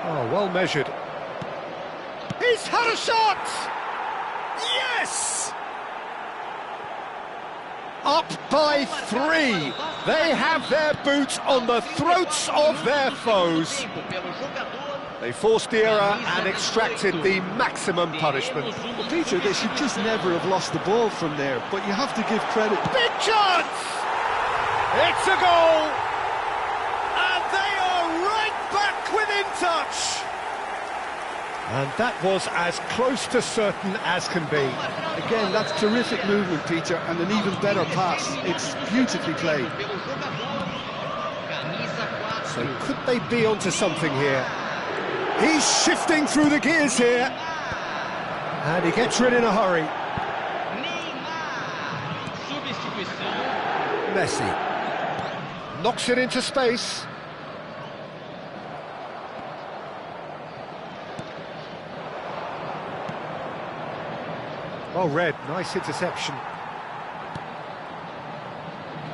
Oh, well measured. He's had a shot! Yes! Up by 3. They have their boots on the throats of their foes. They forced the error and extracted the maximum punishment. Well, Peter, they should just never have lost the ball from there, but you have to give credit. Big chance! It's a goal! And they are right back within touch! And that was as close to certain as can be. Again, that's terrific movement, Peter, and an even better pass. It's beautifully played. So could they be onto something here? He's shifting through the gears here. And he gets rid in a hurry. Messi knocks it into space. Oh, red, nice interception.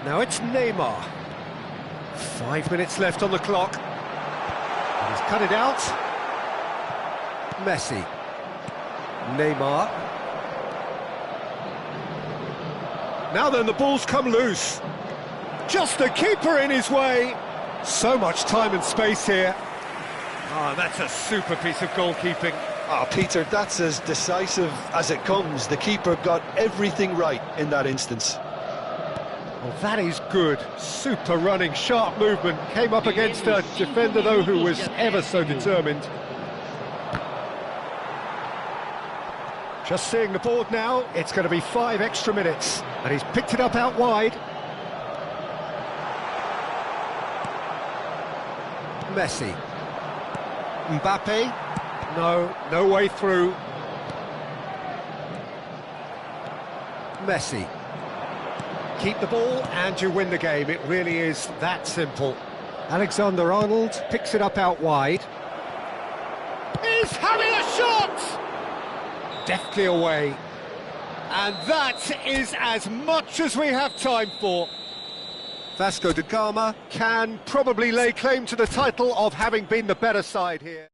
Now it's Neymar. 5 minutes left on the clock. And he's cut it out. Messi. Neymar. Now then, the ball's come loose. Just the keeper in his way. So much time and space here. Oh, that's a super piece of goalkeeping. Ah, Peter, that's as decisive as it comes. The keeper got everything right in that instance. Well, that is good. Super running, sharp movement. Came up against a defender, though, who was ever so determined. Just seeing the board now, it's going to be 5 extra minutes. And he's picked it up out wide. Messi. Mbappe. No way through. Messi. Keep the ball and you win the game. It really is that simple. Alexander-Arnold picks it up out wide. He's having a shot! Deftly away. And that is as much as we have time for. Vasco da Gama can probably lay claim to the title of having been the better side here.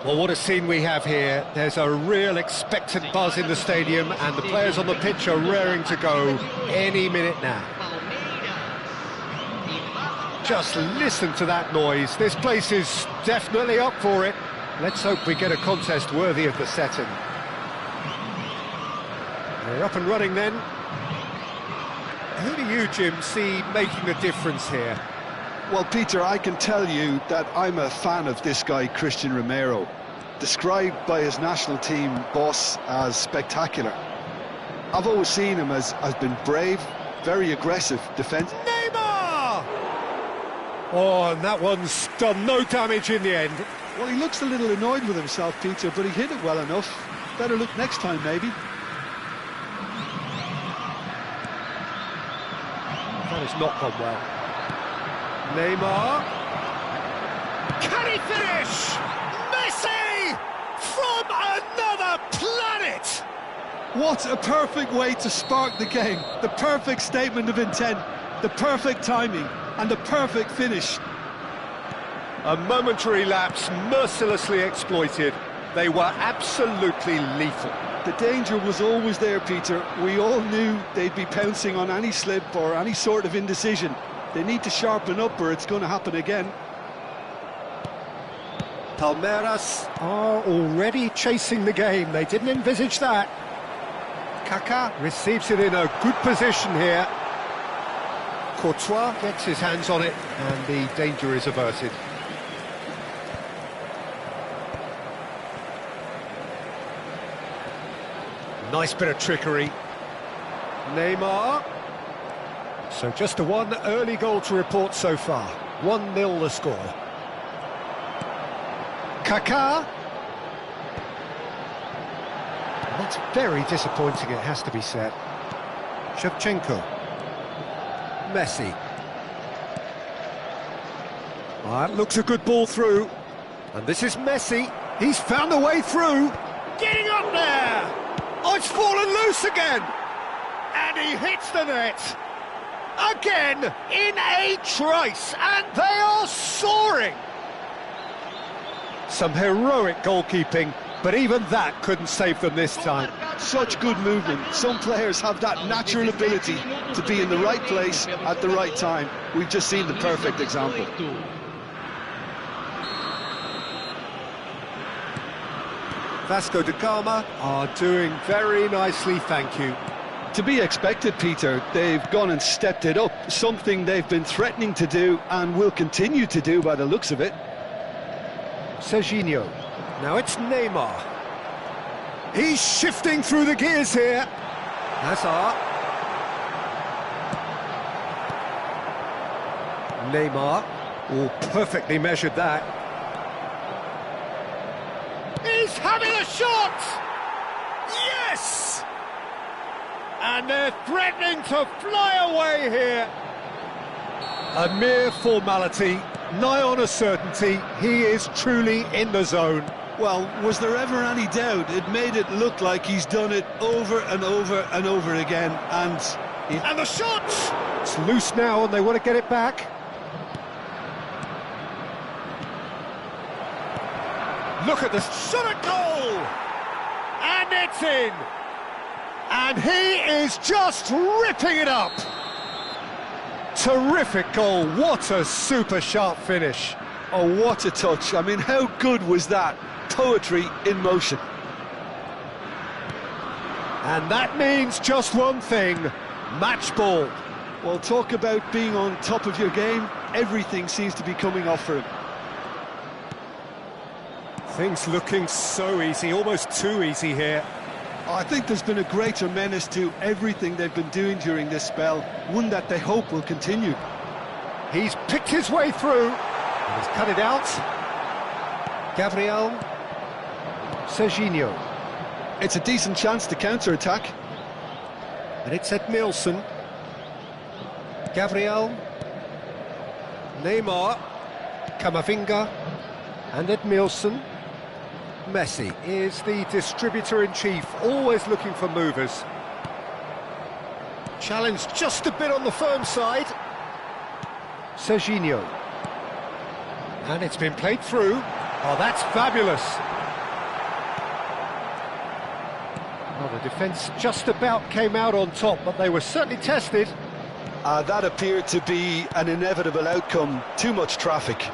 Well, what a scene we have here. There's a real expectant buzz in the stadium, and the players on the pitch are raring to go any minute now. Just listen to that noise. This place is definitely up for it. Let's hope we get a contest worthy of the setting. They're up and running then. Who do you, Jim, see making a difference here? Well, Peter, I can tell you that I'm a fan of this guy, Christian Romero, described by his national team boss as spectacular. I've always seen him as been brave, very aggressive defence. Neymar! Oh, and that one's done no damage in the end. Well, he looks a little annoyed with himself, Peter, but he hit it well enough. Better look next time, maybe. That has not gone well. Neymar. Can he finish? Messi! From another planet! What a perfect way to spark the game. The perfect statement of intent, the perfect timing, and the perfect finish. A momentary lapse mercilessly exploited. They were absolutely lethal. The danger was always there, Peter. We all knew they'd be pouncing on any slip or any sort of indecision. They need to sharpen up or it's going to happen again. Palmeiras are already chasing the game. They didn't envisage that. Kaká receives it in a good position here. Courtois gets his hands on it and the danger is averted. Nice bit of trickery. Neymar. So just one early goal to report so far. 1-0 the score. Kaká. And that's very disappointing, it has to be said. Shevchenko. Messi. That looks a good ball through. And this is Messi. He's found a way through. Getting up there. Oh, it's fallen loose again. And he hits the net. Again, in a trice, and they are soaring! Some heroic goalkeeping, but even that couldn't save them this time. Such good movement. Some players have that natural ability to be in the right place at the right time. We've just seen the perfect example. Vasco da Gama are doing very nicely, thank you. To be expected, Peter. They've gone and stepped it up, something they've been threatening to do and will continue to do by the looks of it. Serginho. Now it's Neymar. He's shifting through the gears here. Hazard. Neymar. Oh, perfectly measured that. He's having a shot! Yes! And they're threatening to fly away here. A mere formality, nigh on a certainty. He is truly in the zone. Well, was there ever any doubt? It made it look like he's done it over and over and over again. And the shot! It's loose now and they want to get it back. Look at the shot at goal! And it's in! And he is just ripping it up! Terrific goal, what a super sharp finish. oh, what a touch. I mean, how good was that? Poetry in motion. And that means just one thing, match ball. Well, talk about being on top of your game. Everything seems to be coming off for him. Things looking so easy, almost too easy here. I think there's been a greater menace to everything they've been doing during this spell, one that they hope will continue. He's picked his way through, and he's cut it out. Gabriel, Serginho. It's a decent chance to counter-attack. And it's Edmilson. Gabriel, Neymar, Camavinga, and Edmilson. Messi is the distributor-in-chief, always looking for movers. Challenged just a bit on the firm side. Serginho. And it's been played through. Oh, that's fabulous. Well, the defence just about came out on top, but they were certainly tested. That appeared to be an inevitable outcome. Too much traffic.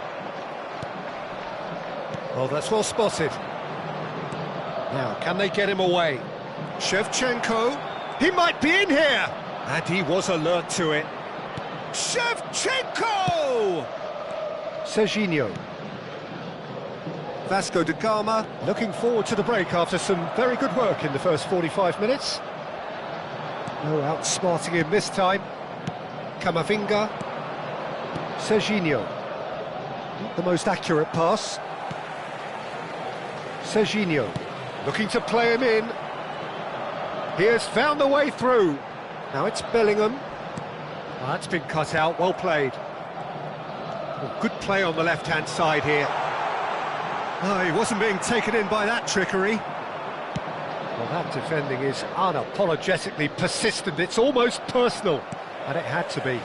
Oh, that's well spotted. Now, can they get him away? Shevchenko, he might be in here! And he was alert to it. Shevchenko! Serginho. Vasco da Gama looking forward to the break after some very good work in the first 45 minutes. No outsmarting him this time. Camavinga. Serginho. Not the most accurate pass. Serginho looking to play him in. He has found the way through. Now it's Bellingham. Oh, that's been cut out, well played. Oh, good play on the left-hand side here. Oh, he wasn't being taken in by that trickery. Well, that defending is unapologetically persistent. It's almost personal, and it had to be.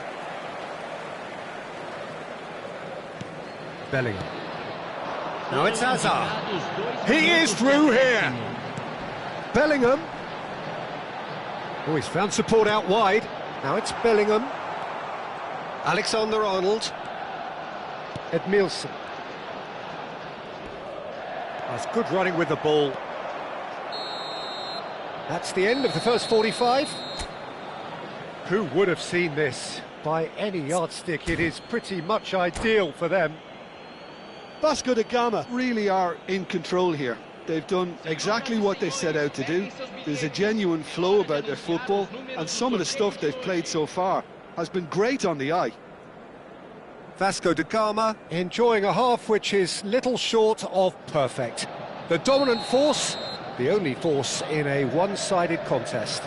Bellingham. Now it's Hazard. He is through here. Bellingham. Oh, he's found support out wide. Now it's Bellingham. Alexander-Arnold. Edmilson. That's good running with the ball. That's the end of the first 45. Who would have seen this? By any yardstick, it is pretty much ideal for them. Vasco da Gama really are in control here. They've done exactly what they set out to do. There's a genuine flow about their football, and some of the stuff they've played so far has been great on the eye. Vasco da Gama enjoying a half which is little short of perfect. The dominant force, the only force in a one-sided contest.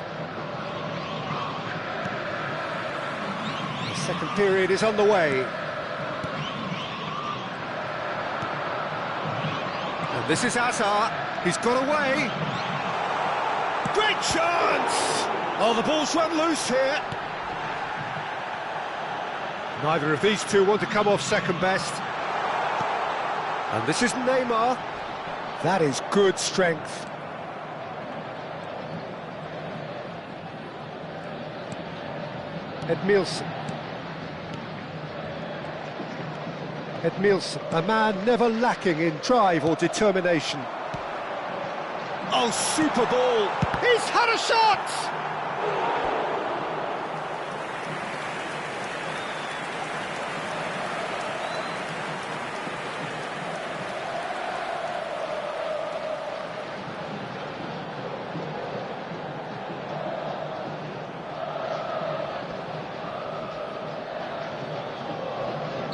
The second period is underway. And this is Hazard. He's got away. Great chance! Oh, the ball's run loose here. Neither of these two want to come off second best. And this is Neymar. That is good strength. Edmilson. Edmilson, a man never lacking in drive or determination. Oh, super ball! He's had a shot!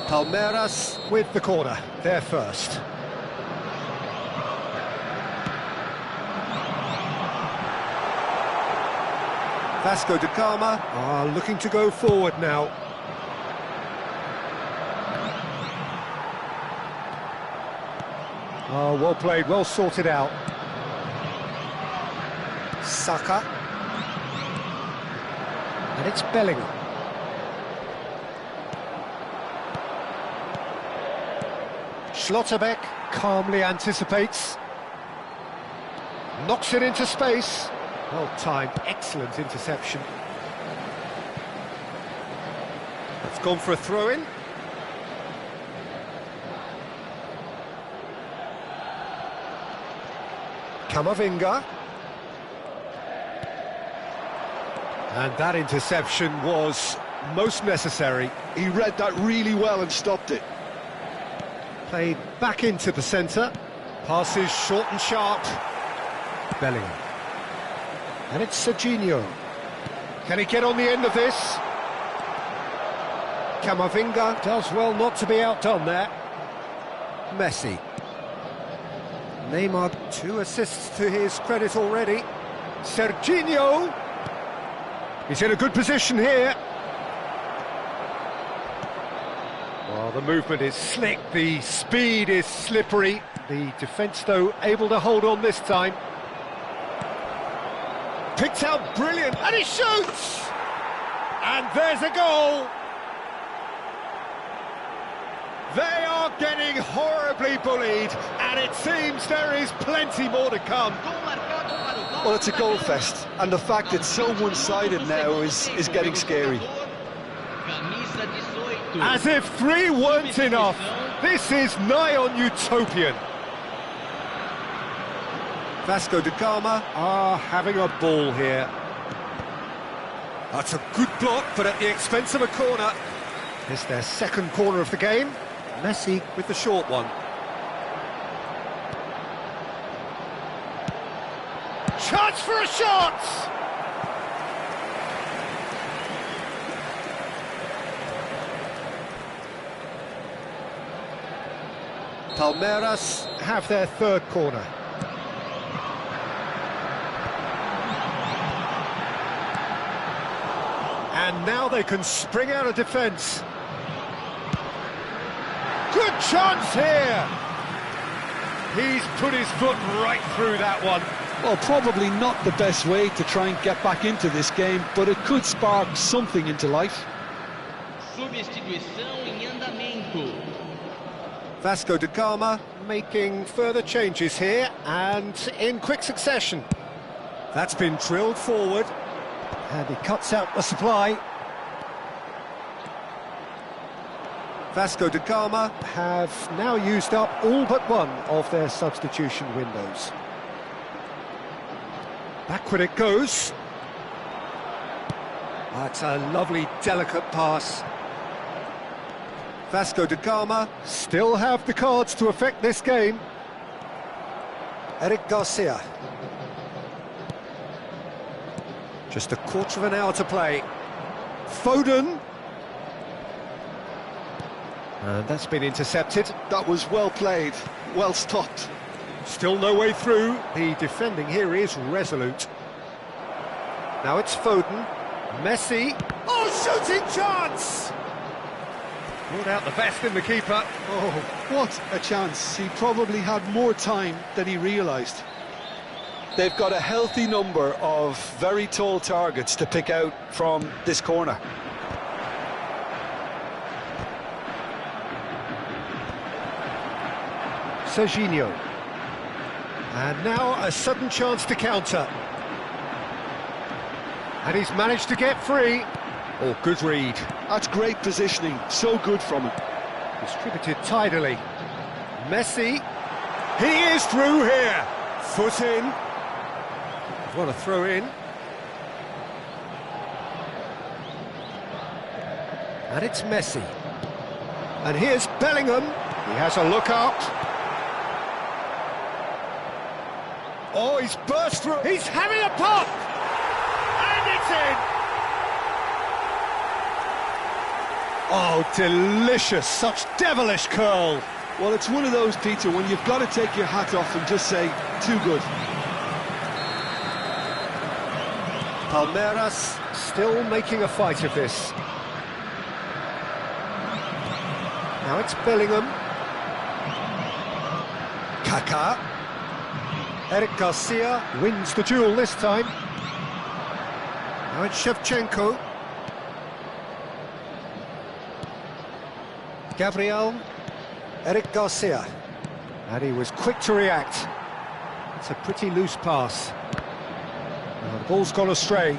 Palmeiras with the corner, they're first. Vasco da Gama are looking to go forward now. Oh, well played, well sorted out. Saka. And it's Bellingham. Schlotterbeck calmly anticipates. Knocks it into space. Well timed, excellent interception. It's gone for a throw-in. Camavinga. And that interception was most necessary. He read that really well and stopped it. Played back into the centre. Passes short and sharp. Bellingham. And it's Serginho. Can he get on the end of this? Camavinga does well not to be outdone there. Messi. Neymar, 2 assists to his credit already. Serginho. He's in a good position here. Well, the movement is slick, the speed is slippery. The defence, though, able to hold on this time. Picked out brilliant, and he shoots! And there's a goal! They are Getting horribly bullied, and it seems there is plenty more to come. Well, it's a goal fest, and the fact it's so one-sided now is getting scary. As if 3 weren't enough, this is nigh on utopian. Vasco da Gama are having a ball here. That's a good block, but at the expense of a corner. It's their second corner of the game. Messi with the short one. Chance for a shot! Palmeiras have their third corner. And now they can spring out of defence. Good chance here! He's put his foot right through that one. Well, probably not the best way to try and get back into this game, but it could spark something into life. Substituição em andamento. Vasco da Gama making further changes here, and in quick succession. That's been drilled forward, and he cuts out the supply. Vasco da Gama have now used up all but one of their substitution windows. Backward it goes. That's a lovely, delicate pass. Vasco da Gama still have the cards to affect this game. Eric Garcia. Just a quarter of an hour to play. Foden. And that's been intercepted. That was well played, well stopped. Still no way through. The defending here is resolute. Now it's Foden. Messi. Oh, shooting chance! Brought out the best in the keeper. Oh, what a chance. He probably had more time than he realised. They've got a healthy number of very tall targets to pick out from this corner. Serginho. And now a sudden chance to counter. And he's managed to get free. Oh, good read. That's great positioning, so good from him. Distributed tidily. Messi. He is through here. Foot in. What a throw in. And it's Messi. And here's Bellingham. He has a look out. Oh, he's burst through. He's having a pop! And it's in! Oh, delicious. Such devilish curl. Well, it's one of those, Peter, when you've got to take your hat off and just say, too good. Palmeiras still making a fight of this. Now it's Bellingham. Kaká. Eric Garcia wins the duel this time. Now it's Shevchenko. Gabriel. Eric Garcia. And he was quick to react. It's a pretty loose pass. Now the ball's gone astray.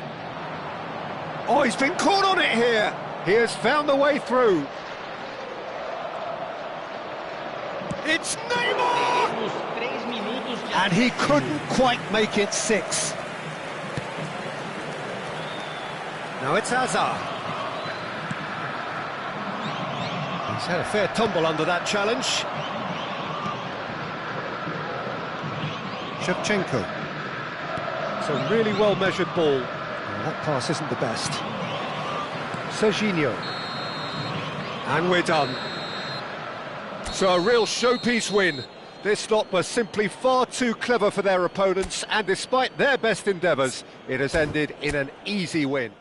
Oh, he's been caught on it here. He has found the way through. It's Neymar! And he couldn't quite make it 6. Now it's Hazard. He's had a fair tumble under that challenge. Shevchenko. It's a really well-measured ball. That pass isn't the best. Serginho. And we're done. So a real showpiece win. This lot was simply far too clever for their opponents, and despite their best endeavours, it has ended in an easy win.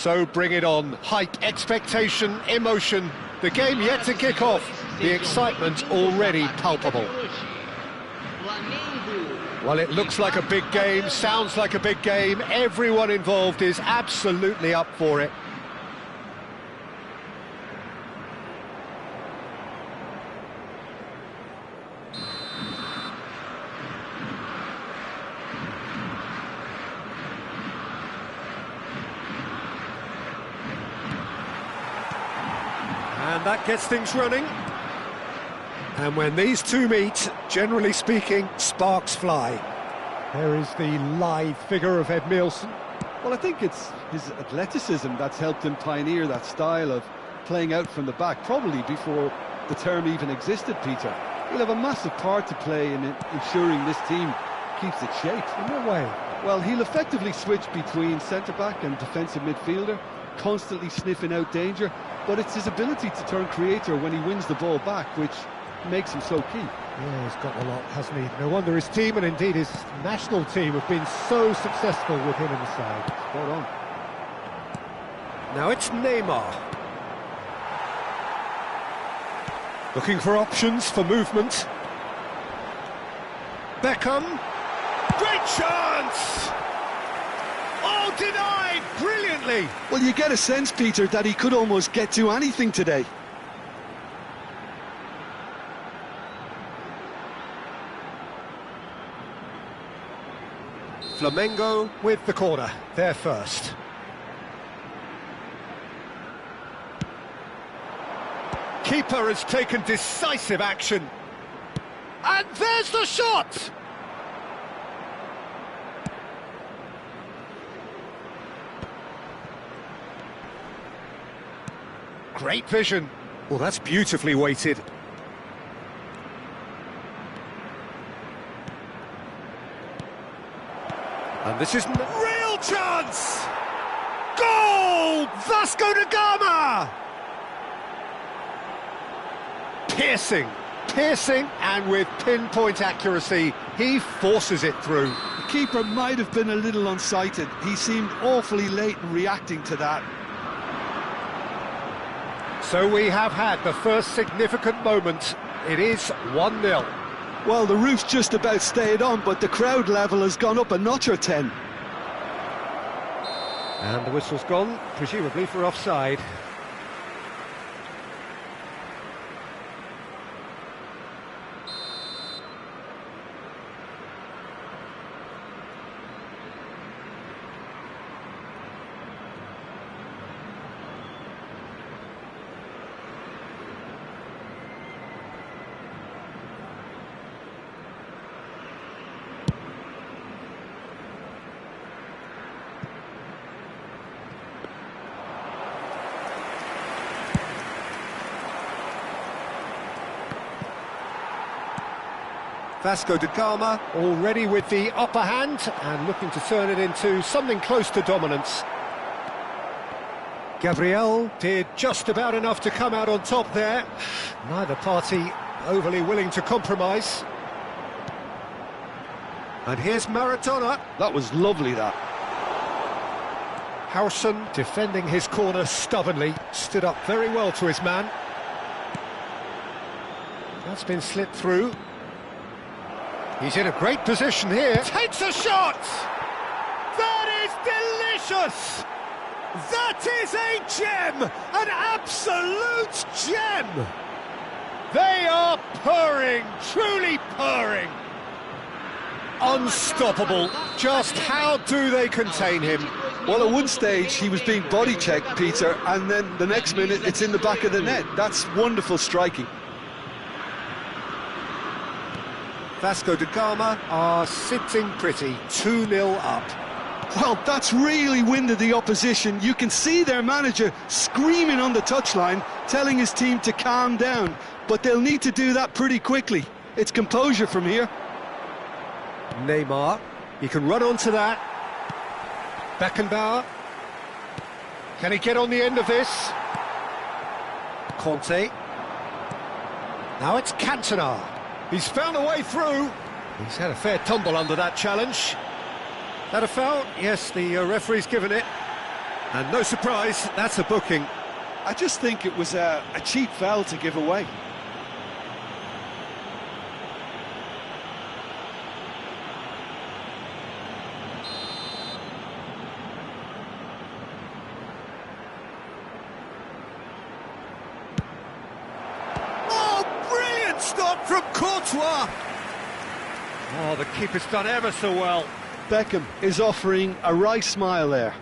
So bring it on. Hype, expectation, emotion. The game yet to kick off. The excitement already palpable. Well, it looks like a big game, sounds like a big game. Everyone involved is absolutely up for it. And that gets things running. And when these two meet, generally speaking, sparks fly. There is the lithe figure of Ed Mielsen. Well, I think it's his athleticism that's helped him pioneer that style of playing out from the back, probably before the term even existed, Peter. He'll have a massive part to play in ensuring this team keeps its shape. In what way? Well, he'll effectively switch between centre-back and defensive midfielder, constantly sniffing out danger, but it's his ability to turn creator when he wins the ball back, which makes him so key. Yeah, he's got a lot, hasn't he? No wonder his team, and indeed his national team, have been so successful with him in the side. Spot on. Now it's Neymar. Looking for options for movement. Beckham. Great chance! Oh, denied brilliantly! Well, you get a sense, Peter, that he could almost get to anything today. Flamengo with the corner, there first. Keeper has taken decisive action. And there's the shot! Great vision. Well, that's beautifully weighted. And this is real chance! Goal! Vasco da Gama! Piercing, and with pinpoint accuracy, he forces it through. The keeper might have been a little unsighted. He seemed awfully late in reacting to that. So we have had the first significant moment. It is 1-0. Well, the roof's just about stayed on, but the crowd level has gone up a notch or 10. And the whistle's gone, presumably for offside. Vasco da Gama already with the upper hand and looking to turn it into something close to dominance. Gabriel did just about enough to come out on top there. Neither party overly willing to compromise. And here's Maradona. That was lovely, that. Howson defending his corner stubbornly, stood up very well to his man. That's been slipped through. He's in a great position here. Takes a shot! That is delicious! That is a gem! An absolute gem! They are purring, truly purring. Unstoppable. Just how do they contain him? Well, at one stage he was being body checked, Peter, and then the next minute it's in the back of the net. That's wonderful striking. Vasco da Gama are sitting pretty, 2-0 up. Well, that's really winded the opposition. You can see their manager screaming on the touchline, telling his team to calm down, but they'll need to do that pretty quickly. It's composure from here. Neymar, he can run onto that. Beckenbauer, can he get on the end of this? Conte. Now it's Cantona. He's found a way through. He's had a fair tumble under that challenge. That a foul? Yes, the referee's given it. And no surprise, that's a booking. I just think it was a cheap foul to give away. Oh, brilliant stop from Courtois! Oh, the keeper's done ever so well. Beckham is offering a wry smile there.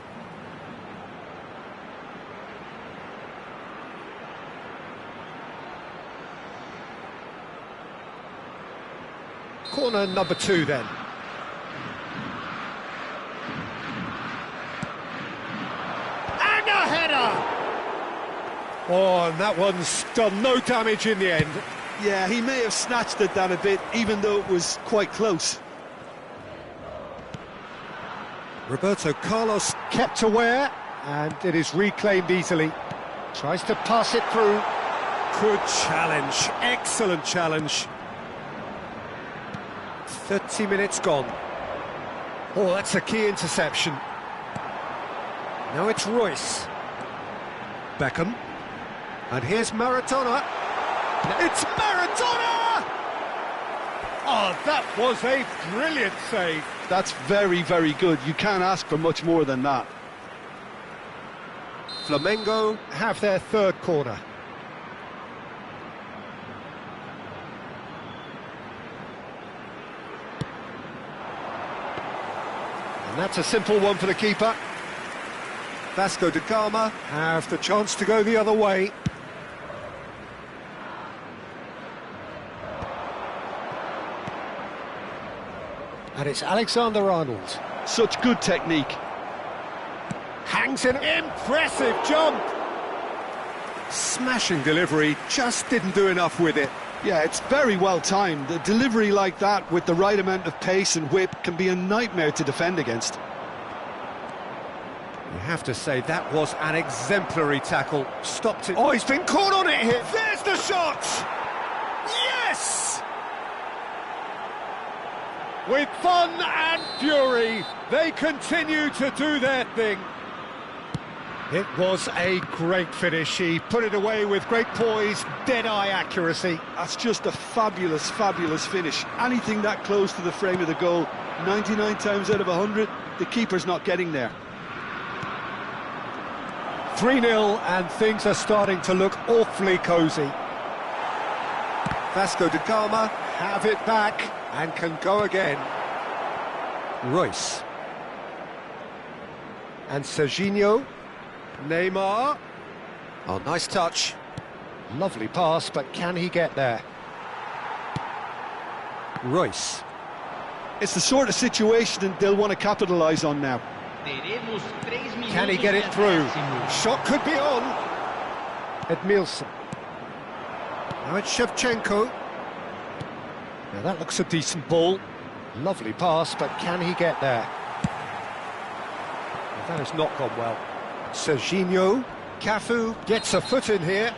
Corner number 2 then. And a header! Oh, and that one's done no damage in the end. Yeah, he may have snatched at that a bit, even though it was quite close. Roberto Carlos kept aware, and it is reclaimed easily. Tries to pass it through. Good challenge, excellent challenge. 30 minutes gone. Oh, that's a key interception. Now it's Royce. Beckham. And here's Maradona. It's Maradona! Oh, that was a brilliant save. That's very, very good. You can't ask for much more than that. Flamengo have their third corner. And that's a simple one for the keeper. Vasco da Gama have the chance to go the other way. And it's Alexander-Arnold. Such good technique. Hangs an impressive jump. Smashing delivery, just didn't do enough with it. Yeah, it's very well timed. The delivery like that with the right amount of pace and whip can be a nightmare to defend against. You have to say that was an exemplary tackle. Stopped it. Oh, he's been caught on it here. There's the shot! Yes! With fun and fury, they continue to do their thing. It was a great finish. He put it away with great poise, dead-eye accuracy. That's just a fabulous, fabulous finish. Anything that close to the frame of the goal, 99 times out of 100, the keeper's not getting there. 3-0, and things are starting to look awfully cosy. Vasco da Gama have it back and can go again. Royce. And Serginho. Neymar. Oh, nice touch. Lovely pass, but can he get there? Royce. It's the sort of situation that they'll want to capitalise on now. Can he get it through? Shot could be on. Edmilson. Now it's Shevchenko. Now that looks a decent ball. Lovely pass, but can he get there? Well, that has not gone well. Serginho. Cafu gets a foot in here.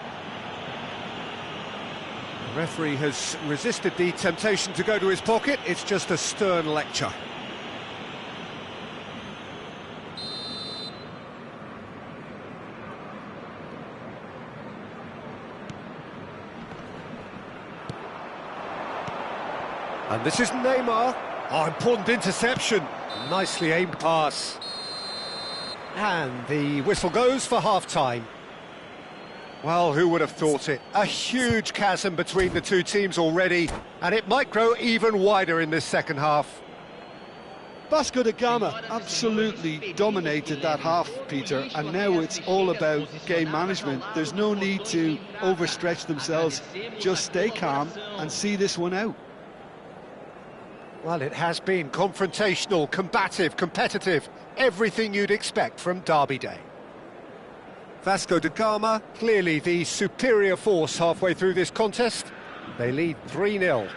The referee has resisted the temptation to go to his pocket. It's just a stern lecture. And this is Neymar. Oh, important interception. Nicely aimed pass. And the whistle goes for half-time. Well, who would have thought it? A huge chasm between the two teams already, and it might grow even wider in this second half. Vasco da Gama absolutely dominated that half, Peter, and now it's all about game management. There's no need to overstretch themselves. Just stay calm and see this one out. Well, it has been confrontational, combative, competitive, everything you'd expect from Derby Day. Vasco da Gama, clearly the superior force halfway through this contest. They lead 3-0.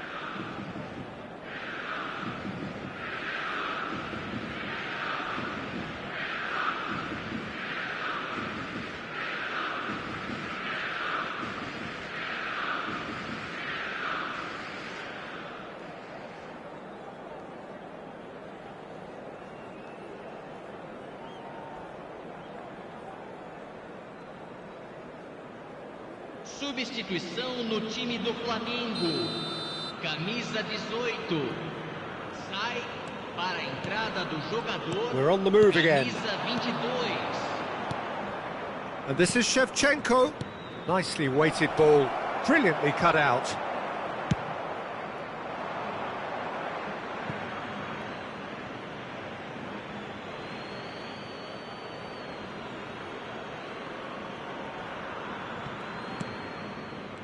Substituição no time do Flamengo. Camisa 18. Sai para a entrada do jogador. We're on the move again. Camisa 22. And this is Shevchenko. Nicely weighted ball, brilliantly cut out.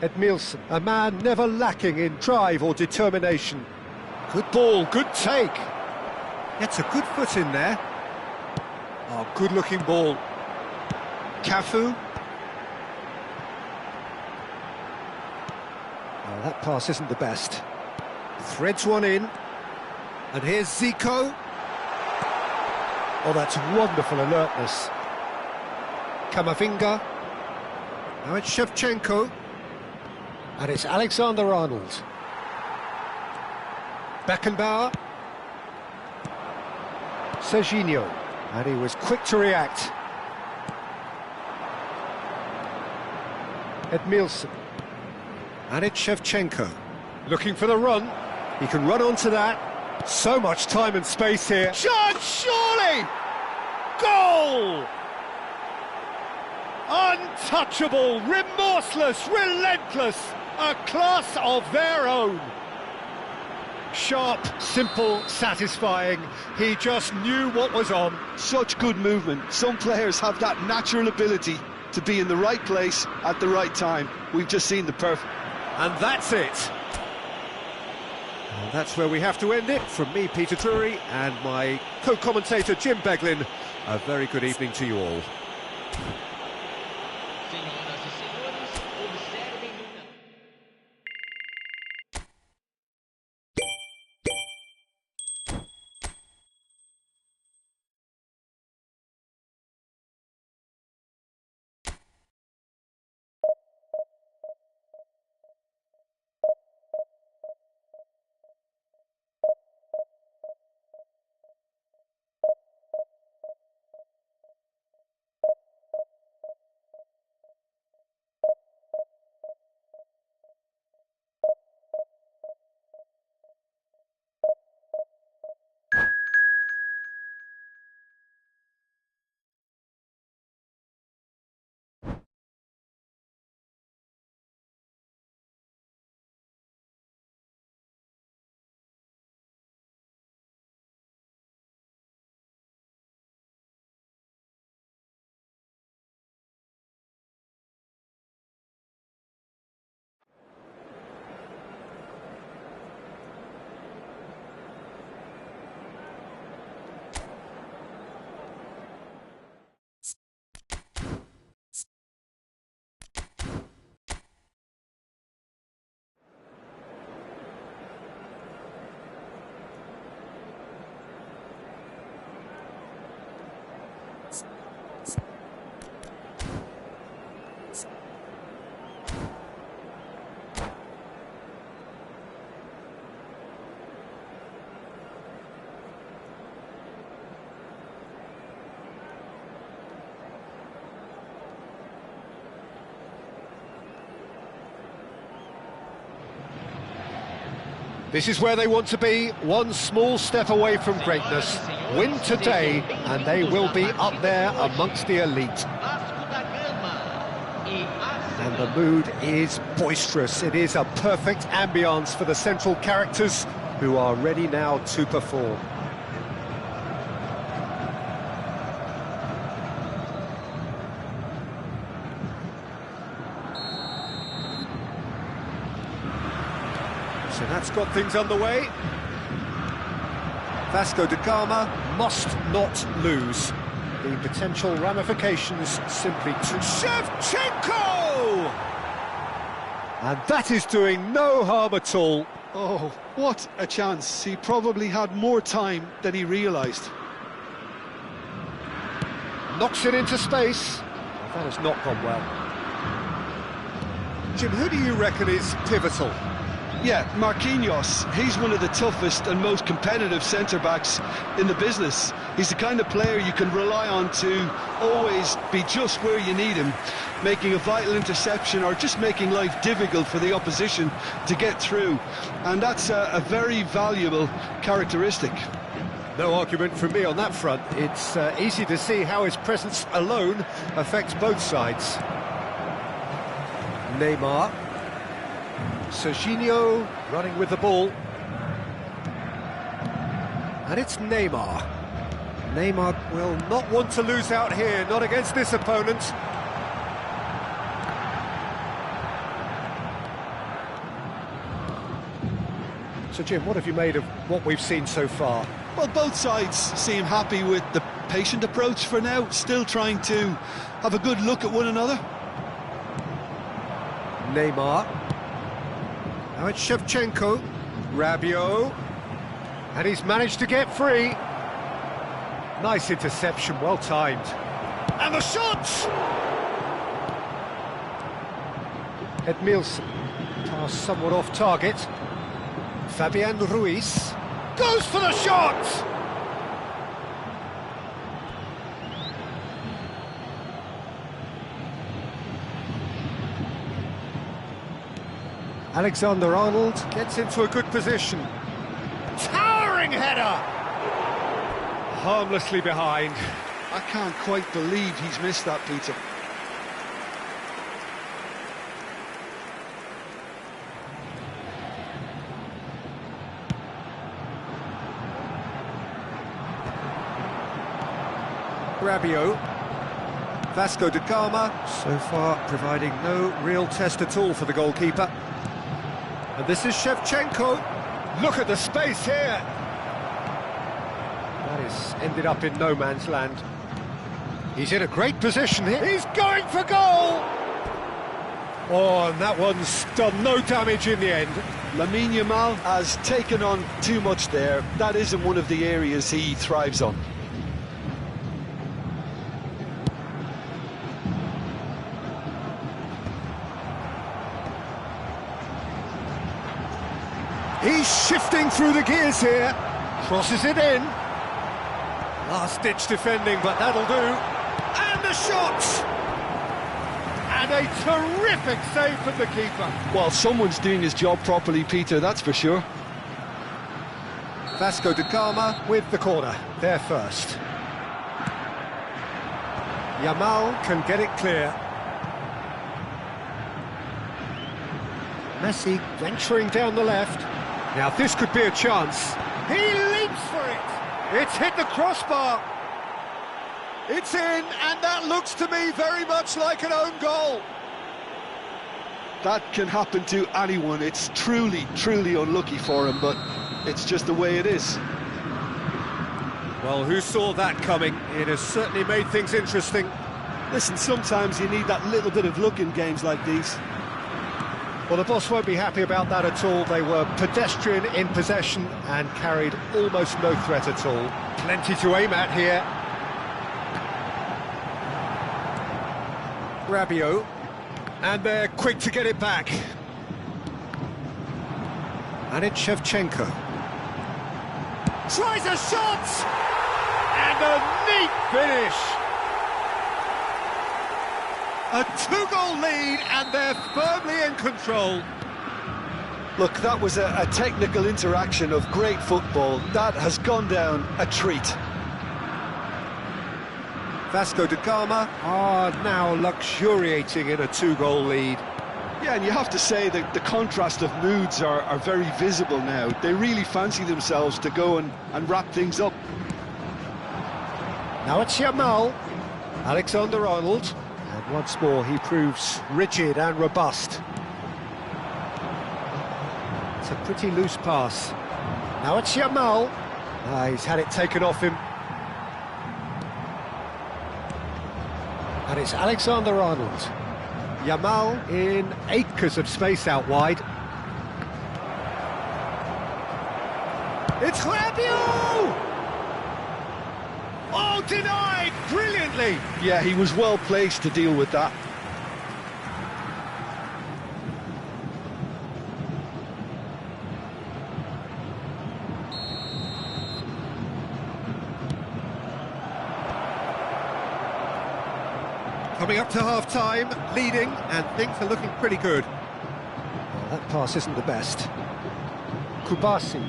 Edmilson, a man never lacking in drive or determination. Good ball, good take. Gets a good foot in there. Oh, good-looking ball. Cafu. Oh, that pass isn't the best. Threads one in. And here's Zico. Oh, that's wonderful alertness. Camavinga. Now it's Shevchenko. And it's Alexander-Arnold. Beckenbauer. Serginho. And he was quick to react. Edmilson. And it's Shevchenko. Looking for the run. He can run onto that. So much time and space here. Shot, surely! Goal! Untouchable, remorseless, relentless. A class of their own. Sharp, simple, satisfying. He just knew what was on. Such good movement. Some players have that natural ability to be in the right place at the right time. We've just seen the perfect. And that's it. And that's where we have to end it. From me, Peter Drury, and my co-commentator, Jim Beglin. A very good evening to you all. Senhoras e senhores, observem no This is where they want to be, one small step away from greatness. Win today, and they will be up there amongst the elite. And the mood is boisterous. It is a perfect ambience for the central characters, who are ready now to perform. So that's got things underway. Vasco da Gama must not lose. The potential ramifications simply too... Shevchenko! And that is doing no harm at all. Oh, what a chance. He probably had more time than he realised. Knocks it into space. That has not gone well. Jim, who do you reckon is pivotal? Yeah, Marquinhos, he's one of the toughest and most competitive centre-backs in the business. He's the kind of player you can rely on to always be just where you need him, making a vital interception or just making life difficult for the opposition to get through. And that's a very valuable characteristic. No argument from me on that front. It's easy to see how his presence alone affects both sides. Neymar. Serginho running with the ball. And it's Neymar. Neymar will not want to lose out here, not against this opponent. So Jim, what have you made of what we've seen so far? Well, both sides seem happy with the patient approach for now, still trying to have a good look at one another. Neymar. Now it's Shevchenko. Rabiot. And he's managed to get free. Nice interception, well timed. And the shot! Edmilson. Pass somewhat off target. Fabian Ruiz. Goes for the shot! Alexander-Arnold gets into a good position. Towering header! Harmlessly behind. I can't quite believe he's missed that, Peter. Rabiot. Vasco da Gama, so far providing no real test at all for the goalkeeper. And this is Shevchenko. Look at the space here. That is ended up in no man's land. He's in a great position here. He's going for goal! Oh, and that one's done no damage in the end. Lamine Yamal has taken on too much there. That isn't one of the areas he thrives on. He's shifting through the gears here. Crosses it in. Last-ditch defending, but that'll do. And the shot! And a terrific save from the keeper. Well, someone's doing his job properly, Peter, that's for sure. Vasco da Gama with the corner, there first. Yamal can get it clear. Messi venturing down the left. Now this could be a chance. He leaps for it. It's hit the crossbar. It's in, and that looks to me very much like an own goal. That can happen to anyone. It's truly, truly unlucky for him, but it's just the way it is. Well, who saw that coming? It has certainly made things interesting. Listen, sometimes you need that little bit of luck in games like these. Well, the boss won't be happy about that at all. They were pedestrian in possession and carried almost no threat at all. Plenty to aim at here. Rabiot. And they're quick to get it back. And it's Shevchenko. Tries a shot! And a neat finish! A two-goal lead, and they're firmly in control. Look, that was a technical interaction of great football. That has gone down a treat. Vasco da Gama are now luxuriating in a two-goal lead. Yeah, and you have to say that the contrast of moods are very visible now. They really fancy themselves to go and wrap things up. Now it's Yamal, Alexander-Arnold, and once more he proves rigid and robust. It's a pretty loose pass. Now it's Yamal. He's had it taken off him. And it's Alexander-Arnold. Yamal in acres of space out wide. It's Rabiot! Oh, denied brilliantly! Yeah, he was well placed to deal with that. Coming up to half-time, leading, and things are looking pretty good. Well, that pass isn't the best. Kubasi.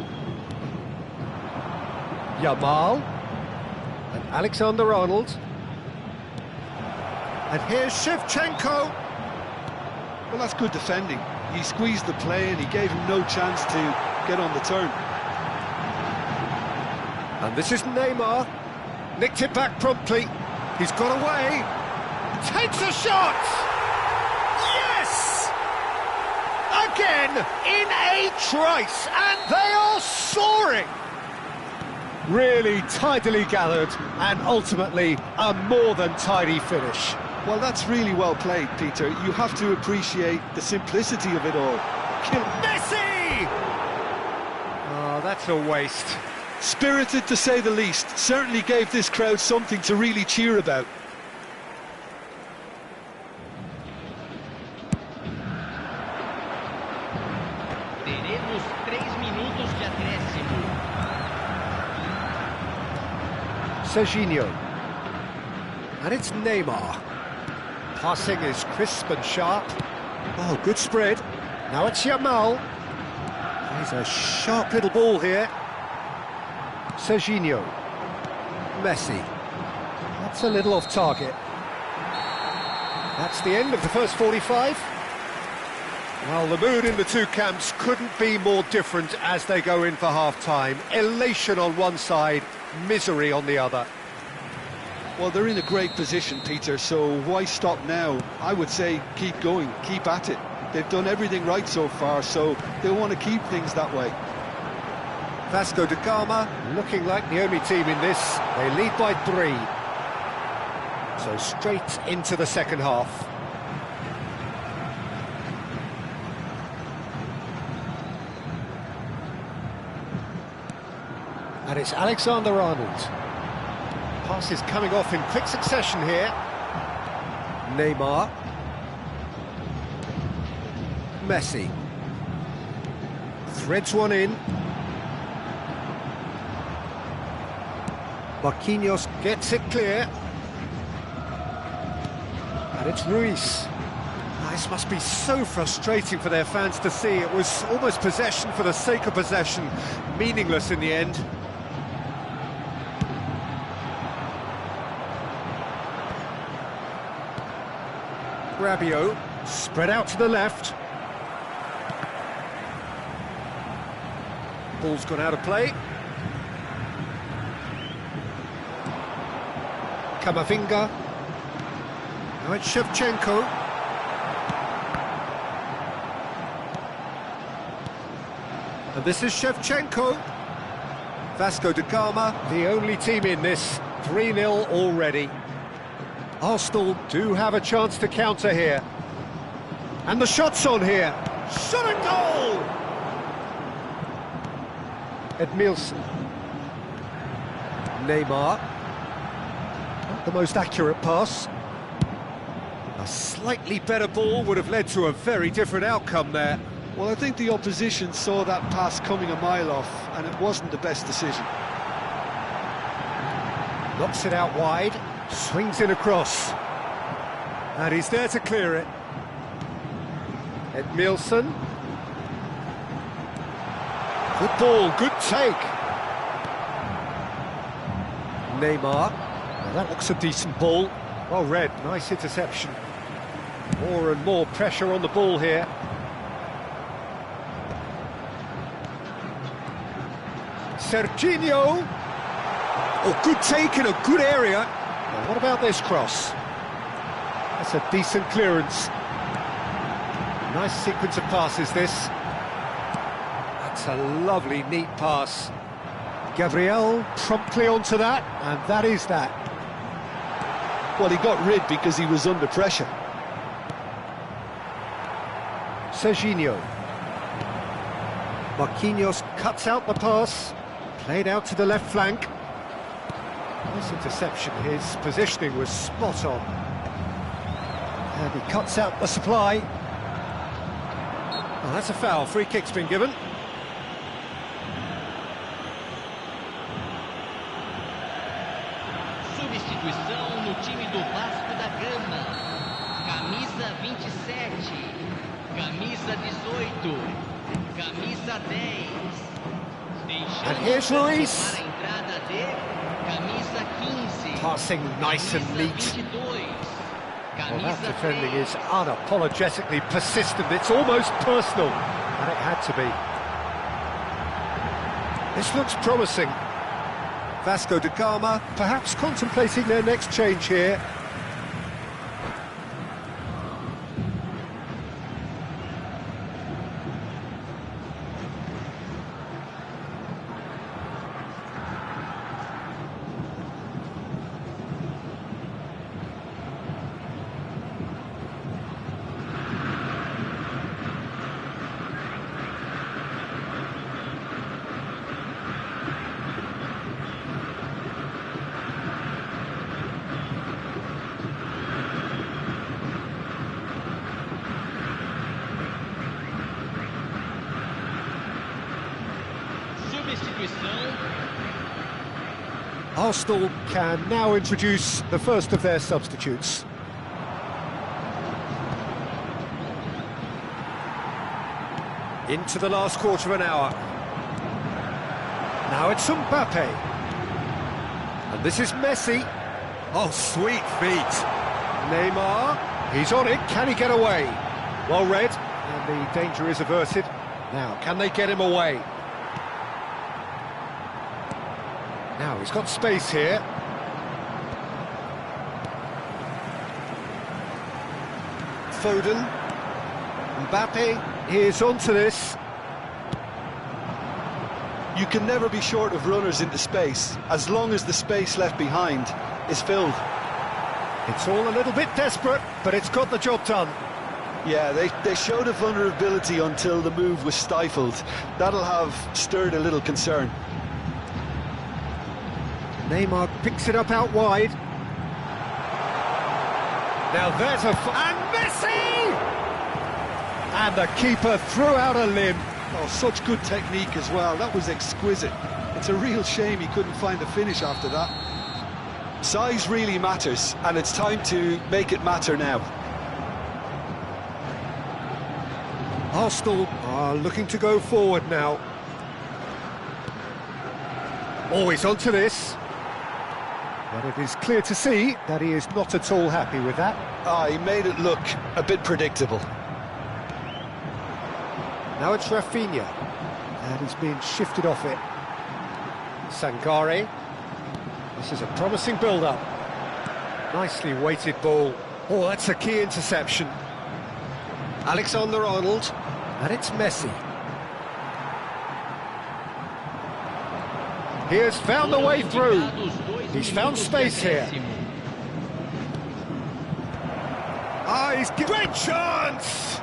Yamal. And Alexander-Arnold. And here's Shevchenko. Well, that's good defending. He squeezed the play and he gave him no chance to get on the turn. And this is Neymar. Nicked it back promptly. He's got away. Takes a shot! Yes! Again, in a trice, and they are soaring! Really tidily gathered, and ultimately a more than tidy finish. Well, that's really well played, Peter. You have to appreciate the simplicity of it all. Messi! Oh, that's a waste. Spirited, to say the least. Certainly gave this crowd something to really cheer about. Teremos 3 minutos de acréscimo. Serginho. And it's Neymar. Passing is crisp and sharp. Oh, good spread. Now it's Yamal. Plays a sharp little ball here. Serginho. Messi. That's a little off target. That's the end of the first 45. Well, the mood in the two camps couldn't be more different as they go in for half-time. Elation on one side, misery on the other. Well, they're in a great position, Peter, so why stop now? I would say keep going, keep at it. They've done everything right so far, so they'll want to keep things that way. Vasco da Gama looking like the only team in this. They lead by 3. So straight into the second half. And it's Alexander-Arnold. Pass is coming off in quick succession here. Neymar. Messi. Threads one in. Marquinhos gets it clear. And it's Ruiz. This must be so frustrating for their fans to see. It was almost possession for the sake of possession. Meaningless in the end. Rabiot, spread out to the left. Ball's gone out of play. Camavinga. Now it's Shevchenko. And this is Shevchenko. Vasco da Gama, the only team in this. 3-0 already. Arsenal do have a chance to counter here. And the shot's on here. Shot and goal! Edmilson. Neymar. Not the most accurate pass. A slightly better ball would have led to a very different outcome there. Well, I think the opposition saw that pass coming a mile off, and it wasn't the best decision. Knocks it out wide. Swings in across. And he's there to clear it. Edmilson. Good ball, good take. Neymar. Now that looks a decent ball. Well read, nice interception. More and more pressure on the ball here. Serginho. Oh, good take in a good area. Now, what about this cross? That's a decent clearance. Nice sequence of passes, this. That's a lovely, neat pass. Gabriel promptly onto that, and that is that. Well, he got rid because he was under pressure. Serginho. Marquinhos cuts out the pass. Played out to the left flank. Nice interception, his positioning was spot on. And he cuts out the supply. Oh, that's a foul, free kick's been given. Substituição no time do Vasco da Gama. Camisa 27. Camisa 18. Camisa 10. And here's Luis. Para a entrada de camisa 15. Passing nice and neat. 22. Well, that defending is unapologetically persistent. It's almost personal, and it had to be. This looks promising. Vasco da Gama perhaps contemplating their next change here. Arsenal can now introduce the first of their substitutes. Into the last quarter of an hour. Now it's Mbappe. And this is Messi. Oh, sweet feet. Neymar, he's on it. Can he get away? Well read, and the danger is averted. Now, can they get him away? Now, he's got space here. Foden. Mbappe is onto this. You can never be short of runners into space, as long as the space left behind is filled. It's all a little bit desperate, but it's got the job done. Yeah, they showed a vulnerability until the move was stifled. That'll have stirred a little concern. Neymar picks it up out wide. Now there's and Messi! And the keeper threw out a limb. Oh, such good technique as well. That was exquisite. It's a real shame he couldn't find a finish after that. Size really matters, and it's time to make it matter now. Arsenal are looking to go forward now. Always onto this. But it is clear to see that he is not at all happy with that. He made it look a bit predictable. Now it's Rafinha, and he's being shifted off it. Sangare. This is a promising build-up. Nicely weighted ball. Oh, that's a key interception. Alexander-Arnold, and it's Messi. He has found the way through. He's found space here. He's great chance!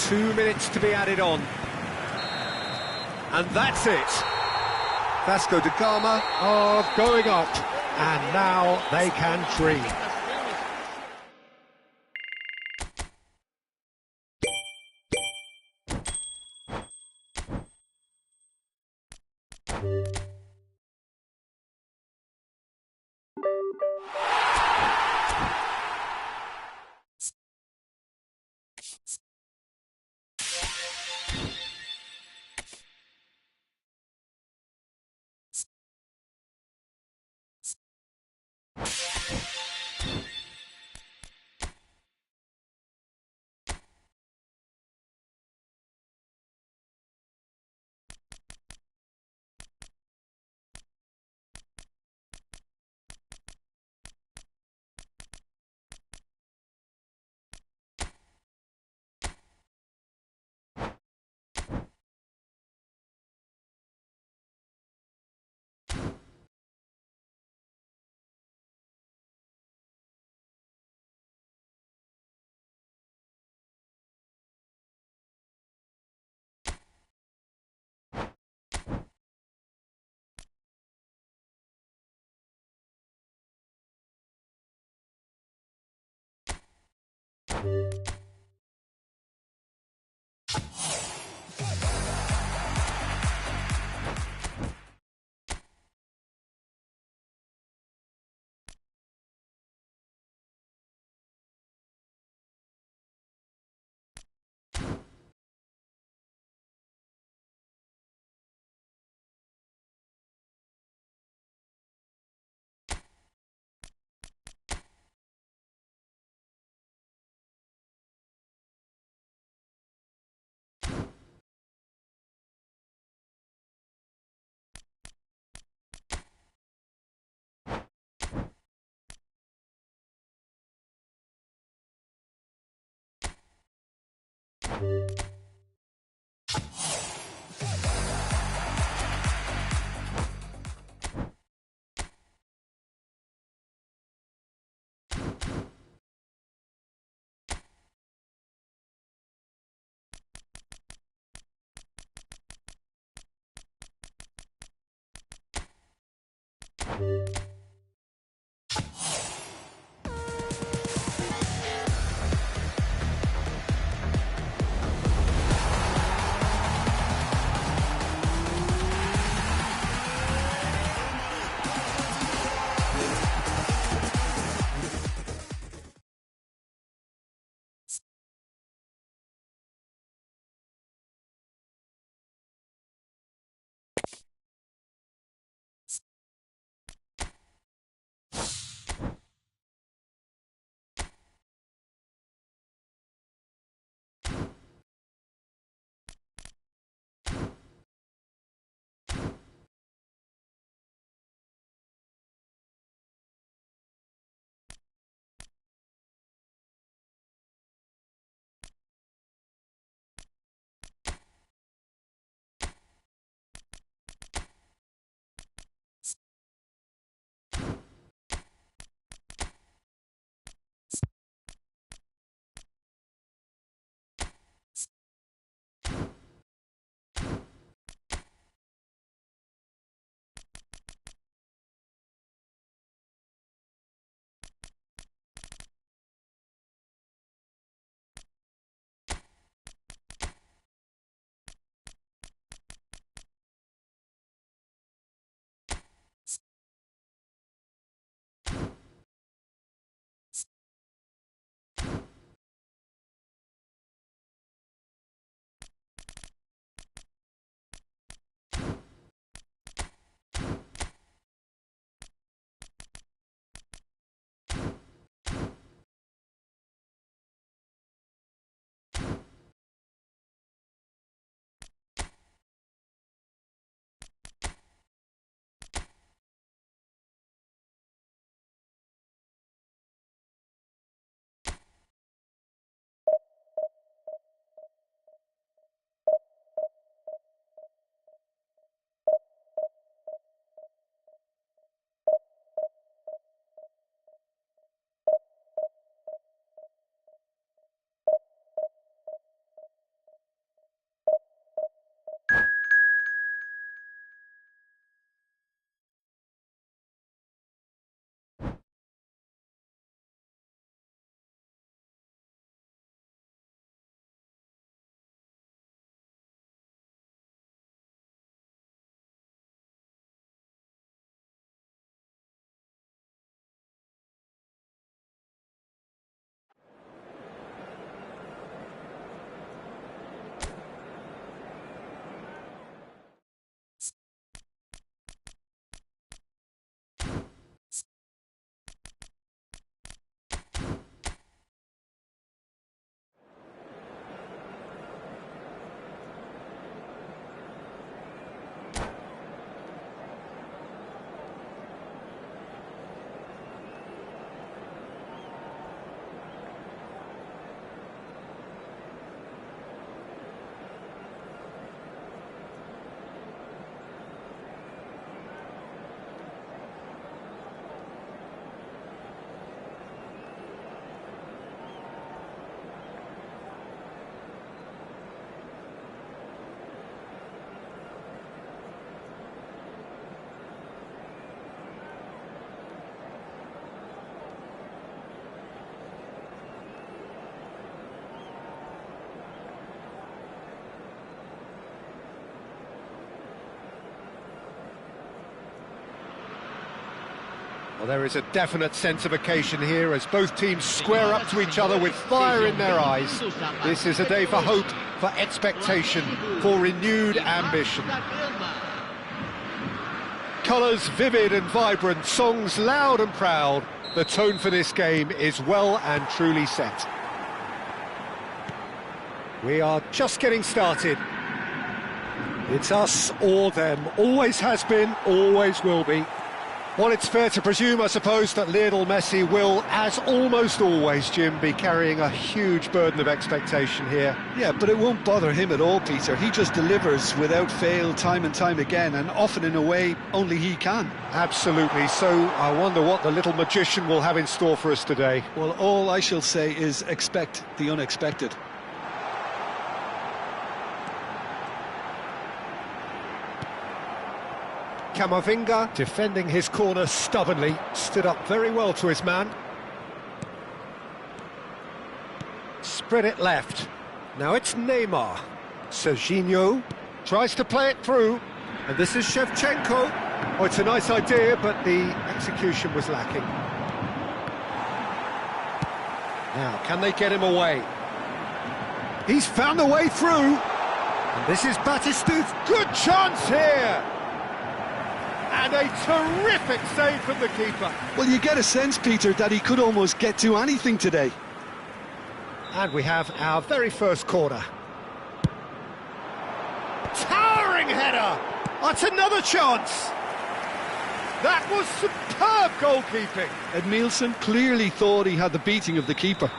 2 minutes to be added on. And that's it. Vasco da Gama are going up, and now they can dream. Well, there is a definite sense of occasion here as both teams square up to each other with fire in their eyes. This is a day for hope, for expectation, for renewed ambition. Colours vivid and vibrant, songs loud and proud. The tone for this game is well and truly set. We are just getting started. It's us or them. Always has been, always will be. Well, it's fair to presume, I suppose, that Lionel Messi will, as almost always, Jim, be carrying a huge burden of expectation here. Yeah, but it won't bother him at all, Peter. He just delivers without fail time and time again, and often in a way only he can. Absolutely. So I wonder what the little magician will have in store for us today. Well, all I shall say is expect the unexpected. Camavinga, defending his corner stubbornly, stood up very well to his man. Spread it left. Now it's Neymar. Serginho tries to play it through, and this is Shevchenko. Oh, it's a nice idea, but the execution was lacking. Now, can they get him away? He's found a way through, and this is Batistu's good chance here. And a terrific save from the keeper. Well, you get a sense, Peter, that he could almost get to anything today. And we have our very first corner. Towering header! That's another chance! That was superb goalkeeping. Edmilson clearly thought he had the beating of the keeper.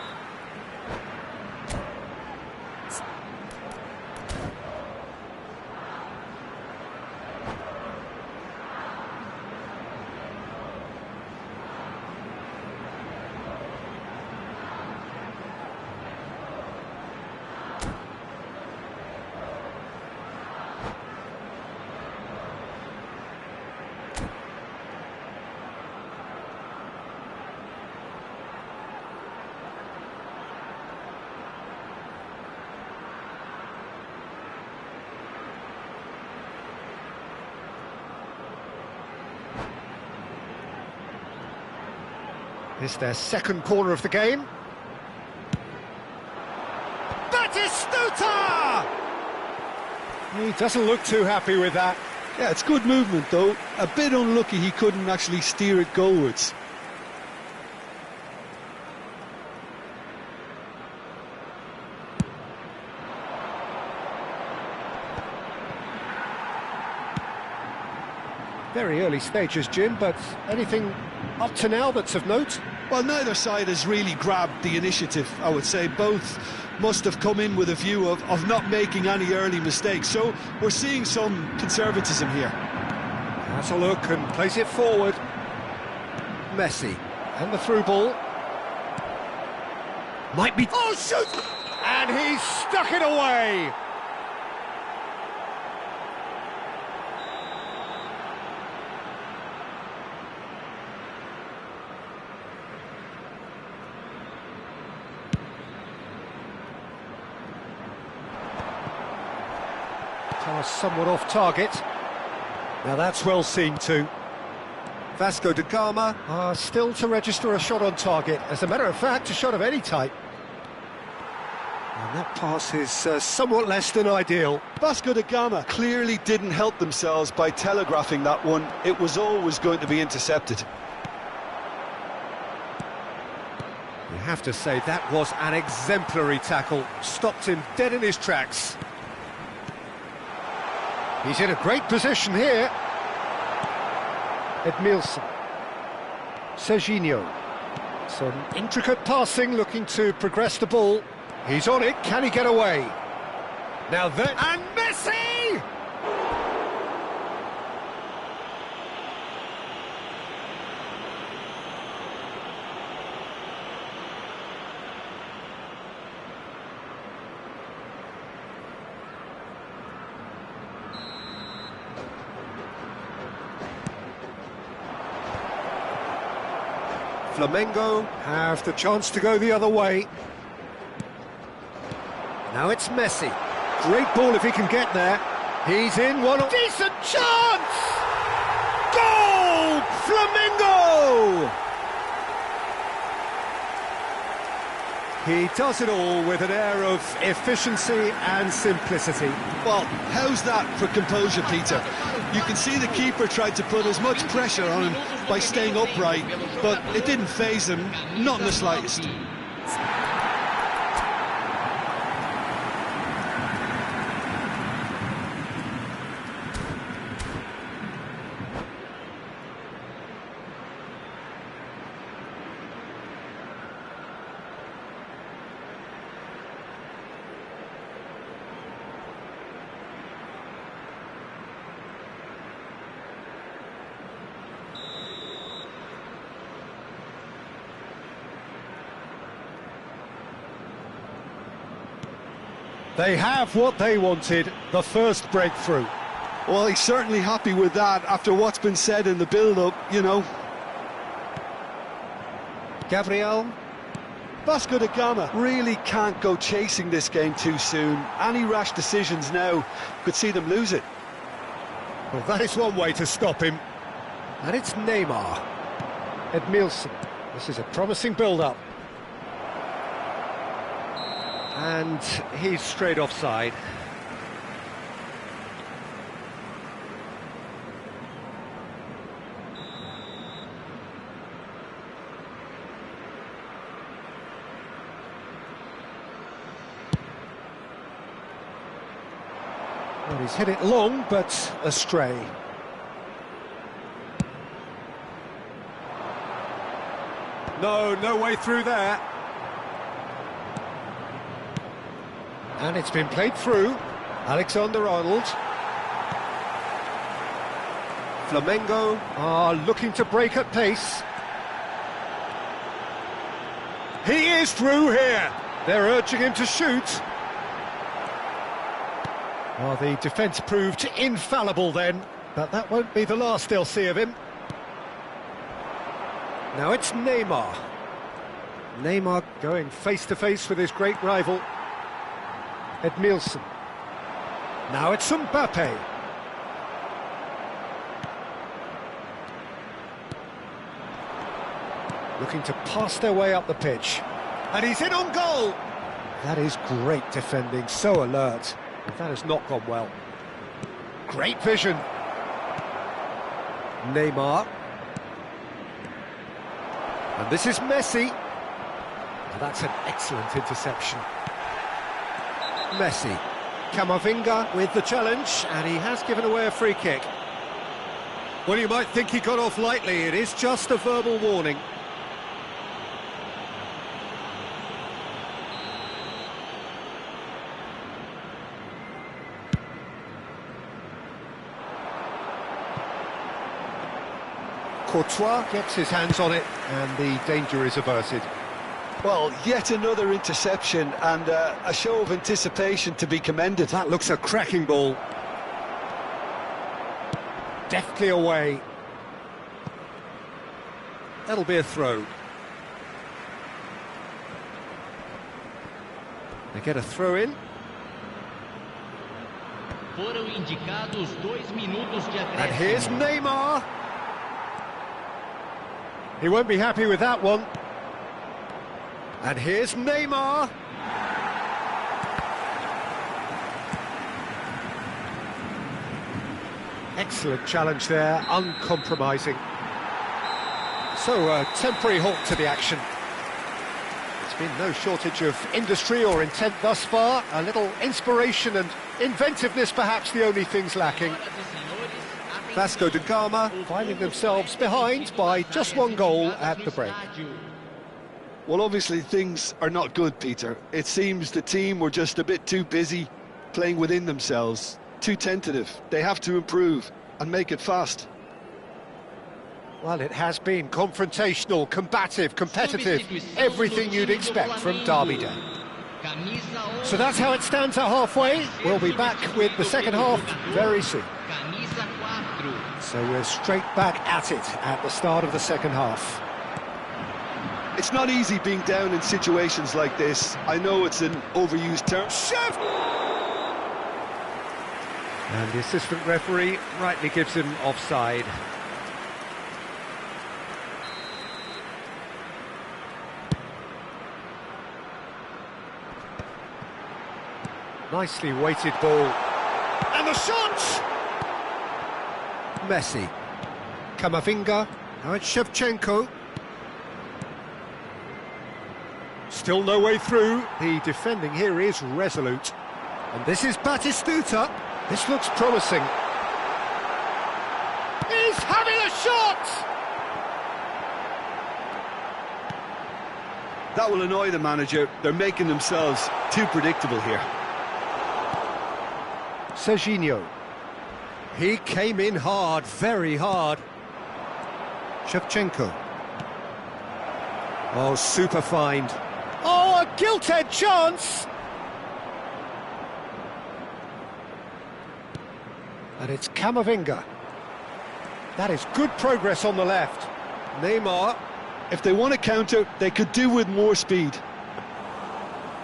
It's their second corner of the game. Batistuta! He doesn't look too happy with that. Yeah, it's good movement, though. A bit unlucky he couldn't actually steer it goalwards. Very early stages, Jim, but anything up to now that's of note? Well, neither side has really grabbed the initiative, I would say. Both must have come in with a view of not making any early mistakes. So we're seeing some conservatism here. Has a look and plays it forward. Messi, and the through ball. Might be... Oh, shoot! And he's stuck it away! Somewhat off target. Now that's well seen too. Vasco da Gama are still to register a shot on target. As a matter of fact, a shot of any type. And that pass is somewhat less than ideal. Vasco da Gama clearly didn't help themselves by telegraphing that one. It was always going to be intercepted. You have to say that was an exemplary tackle. Stopped him dead in his tracks. He's in a great position here. Edmilson. Serginho. Some intricate passing, looking to progress the ball. He's on it, can he get away? Now that... And Messi! Flamengo have the chance to go the other way. Now it's Messi. Great ball if he can get there. He's in one. Decent chance! Goal! Flamengo! He does it all with an air of efficiency and simplicity. Well, how's that for composure, Peter? You can see the keeper tried to put as much pressure on him by staying upright, but it didn't faze him, not in the slightest. They have what they wanted, the first breakthrough. Well, he's certainly happy with that after what's been said in the build-up, you know. Gabriel. Vasco da Gama really can't go chasing this game too soon. Any rash decisions now could see them lose it. Well, that is one way to stop him. And it's Neymar. Edmilson. This is a promising build-up. And he's straight offside. Well, he's hit it long, but astray. No way through there. And it's been played through. Alexander-Arnold. Flamengo are looking to break at pace. He is through here. They're urging him to shoot. Well, the defence proved infallible then, but that won't be the last they'll see of him. Now it's Neymar. Neymar going face-to-face with his great rival. Edmilson. Now it's Mbappe. Looking to pass their way up the pitch. And he's in on goal! That is great defending, so alert. But that has not gone well. Great vision. Neymar. And this is Messi. And that's an excellent interception. Messi. Camavinga with the challenge, and he has given away a free kick. Well, you might think he got off lightly. It is just a verbal warning. Courtois gets his hands on it, and the danger is averted. Well, yet another interception, and a show of anticipation to be commended. That looks a cracking ball. Deftly away. That'll be a throw. They get a throw in. Foram indicados 2 minutos de acréscimo. And here's Neymar. He won't be happy with that one. And here's Neymar. Excellent challenge there, uncompromising. So, a temporary halt to the action. There's been no shortage of industry or intent thus far. A little inspiration and inventiveness, perhaps the only things lacking. Vasco da Gama finding themselves behind by just 1 goal at the break. Well, obviously things are not good, Peter. It seems the team were just a bit too busy playing within themselves, too tentative. They have to improve and make it fast. Well, it has been confrontational, combative, competitive, everything you'd expect from Derby Day. So that's how it stands at halfway. We'll be back with the second half very soon. So we're straight back at it at the start of the second half. It's not easy being down in situations like this. I know it's an overused term. Chef! And the assistant referee rightly gives him offside. Nicely weighted ball. And the shot! Messi. Camavinga. Now it's Shevchenko. Still no way through. The defending here is resolute. And this is Batistuta. This looks promising. He's having a shot! That will annoy the manager. They're making themselves too predictable here. Serginho. He came in hard, very hard. Shevchenko. Oh, super find. Oh, a gilt-edged chance! And it's Camavinga. That is good progress on the left. Neymar. If they want to counter, they could do with more speed.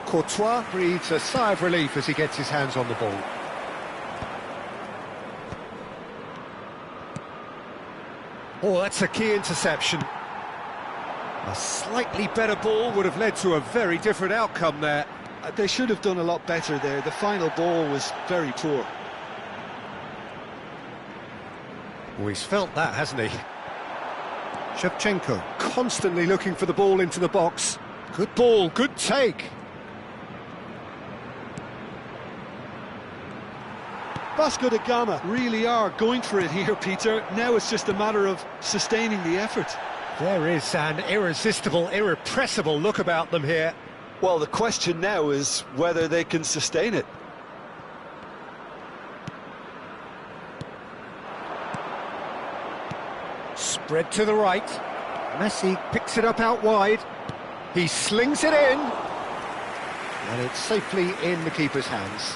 Courtois breathes a sigh of relief as he gets his hands on the ball. Oh, that's a key interception. A slightly better ball would have led to a very different outcome there. They should have done a lot better there. The final ball was very poor. Oh, he's felt that, hasn't he? Shevchenko constantly looking for the ball into the box. Good ball, good take. Vasco da Gama really are going for it here, Peter. Now it's just a matter of sustaining the effort. There is an irresistible, irrepressible look about them here. Well, the question now is whether they can sustain it. Spread to the right. Messi picks it up out wide. He slings it in. And it's safely in the keeper's hands.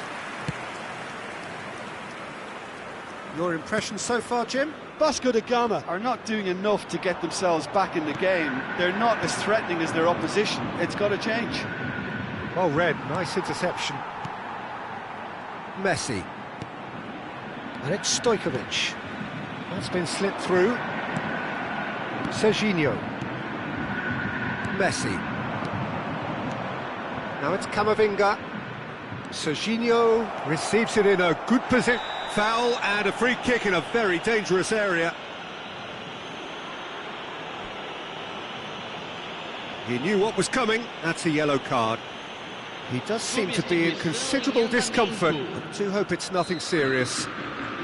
Your impression so far, Jim? Vasco da Gama are not doing enough to get themselves back in the game. They're not as threatening as their opposition. It's got to change. Well read, nice interception. Messi. And it's Stojkovic. That's been slipped through. Serginho. Messi. Now it's Camavinga. Serginho receives it in a good position. Foul and a free kick in a very dangerous area. He knew what was coming. That's a yellow card. He does seem to be in considerable discomfort. I do hope it's nothing serious.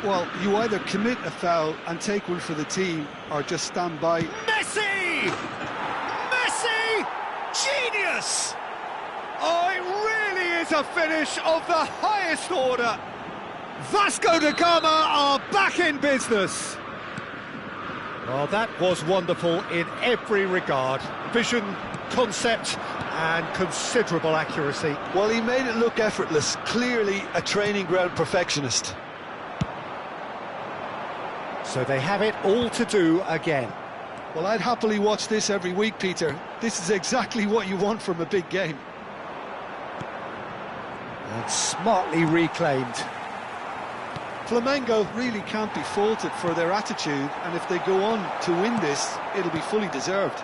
Well, you either commit a foul and take one for the team, or just stand by. Messi! Messi! Genius! Oh, it really is a finish of the highest order. Vasco da Gama are back in business. Well, that was wonderful in every regard. Vision, concept, and considerable accuracy. Well, he made it look effortless. Clearly a training ground perfectionist. So they have it all to do again. Well, I'd happily watch this every week, Peter. This is exactly what you want from a big game. And smartly reclaimed. Flamengo really can't be faulted for their attitude, and if they go on to win this, it'll be fully deserved.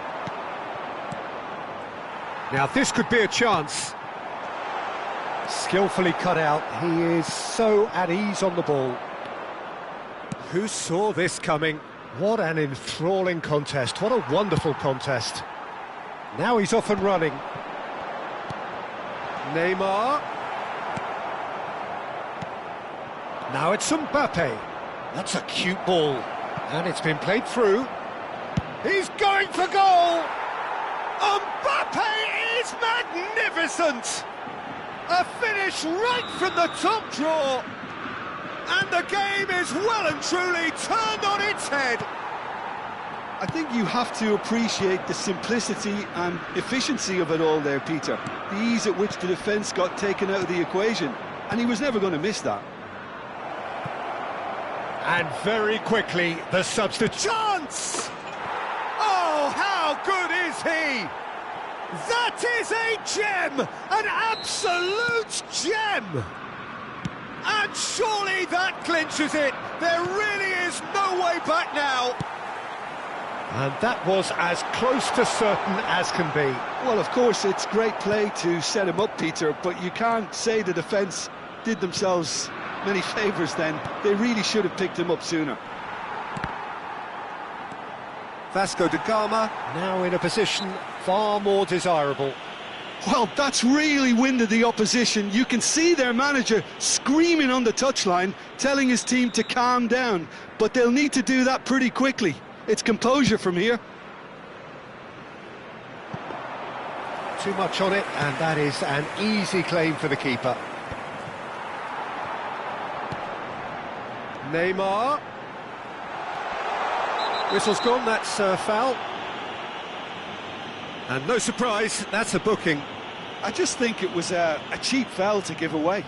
Now this could be a chance. Skillfully cut out. He is so at ease on the ball. Who saw this coming? What an enthralling contest. What a wonderful contest. Now he's off and running. Neymar. Now it's Mbappe. That's a cute ball. And it's been played through. He's going for goal! Mbappe is magnificent! A finish right from the top drawer. And the game is well and truly turned on its head. I think you have to appreciate the simplicity and efficiency of it all there, Peter. The ease at which the defence got taken out of the equation. And he was never going to miss that. And very quickly, the substitute. Chance! Oh, how good is he? That is a gem! An absolute gem! And surely that clinches it. There really is no way back now. And that was as close to certain as can be. Well, of course, it's great play to set him up, Peter, but you can't say the defence did themselves many favours then. They really should have picked him up sooner. Vasco da Gama now in a position far more desirable. Well, that's really winded the opposition. You can see their manager screaming on the touchline, telling his team to calm down, but they'll need to do that pretty quickly. It's composure from here. Too much on it, and that is an easy claim for the keeper. Neymar. Whistle's gone, that's a foul. And no surprise, that's a booking. I just think it was a cheap foul to give away.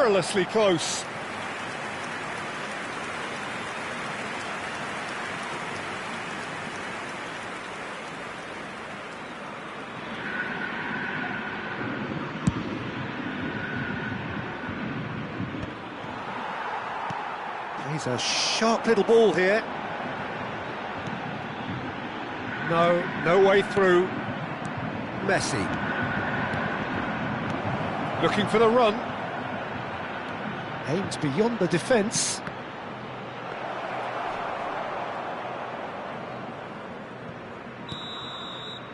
perilously close. He's a sharp little ball here. No way through. Messi. Looking for the run. Aimed beyond the defence.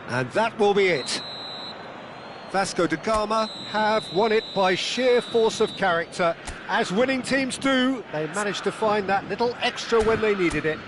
And that will be it. Vasco da Gama have won it by sheer force of character. As winning teams do, they managed to find that little extra when they needed it.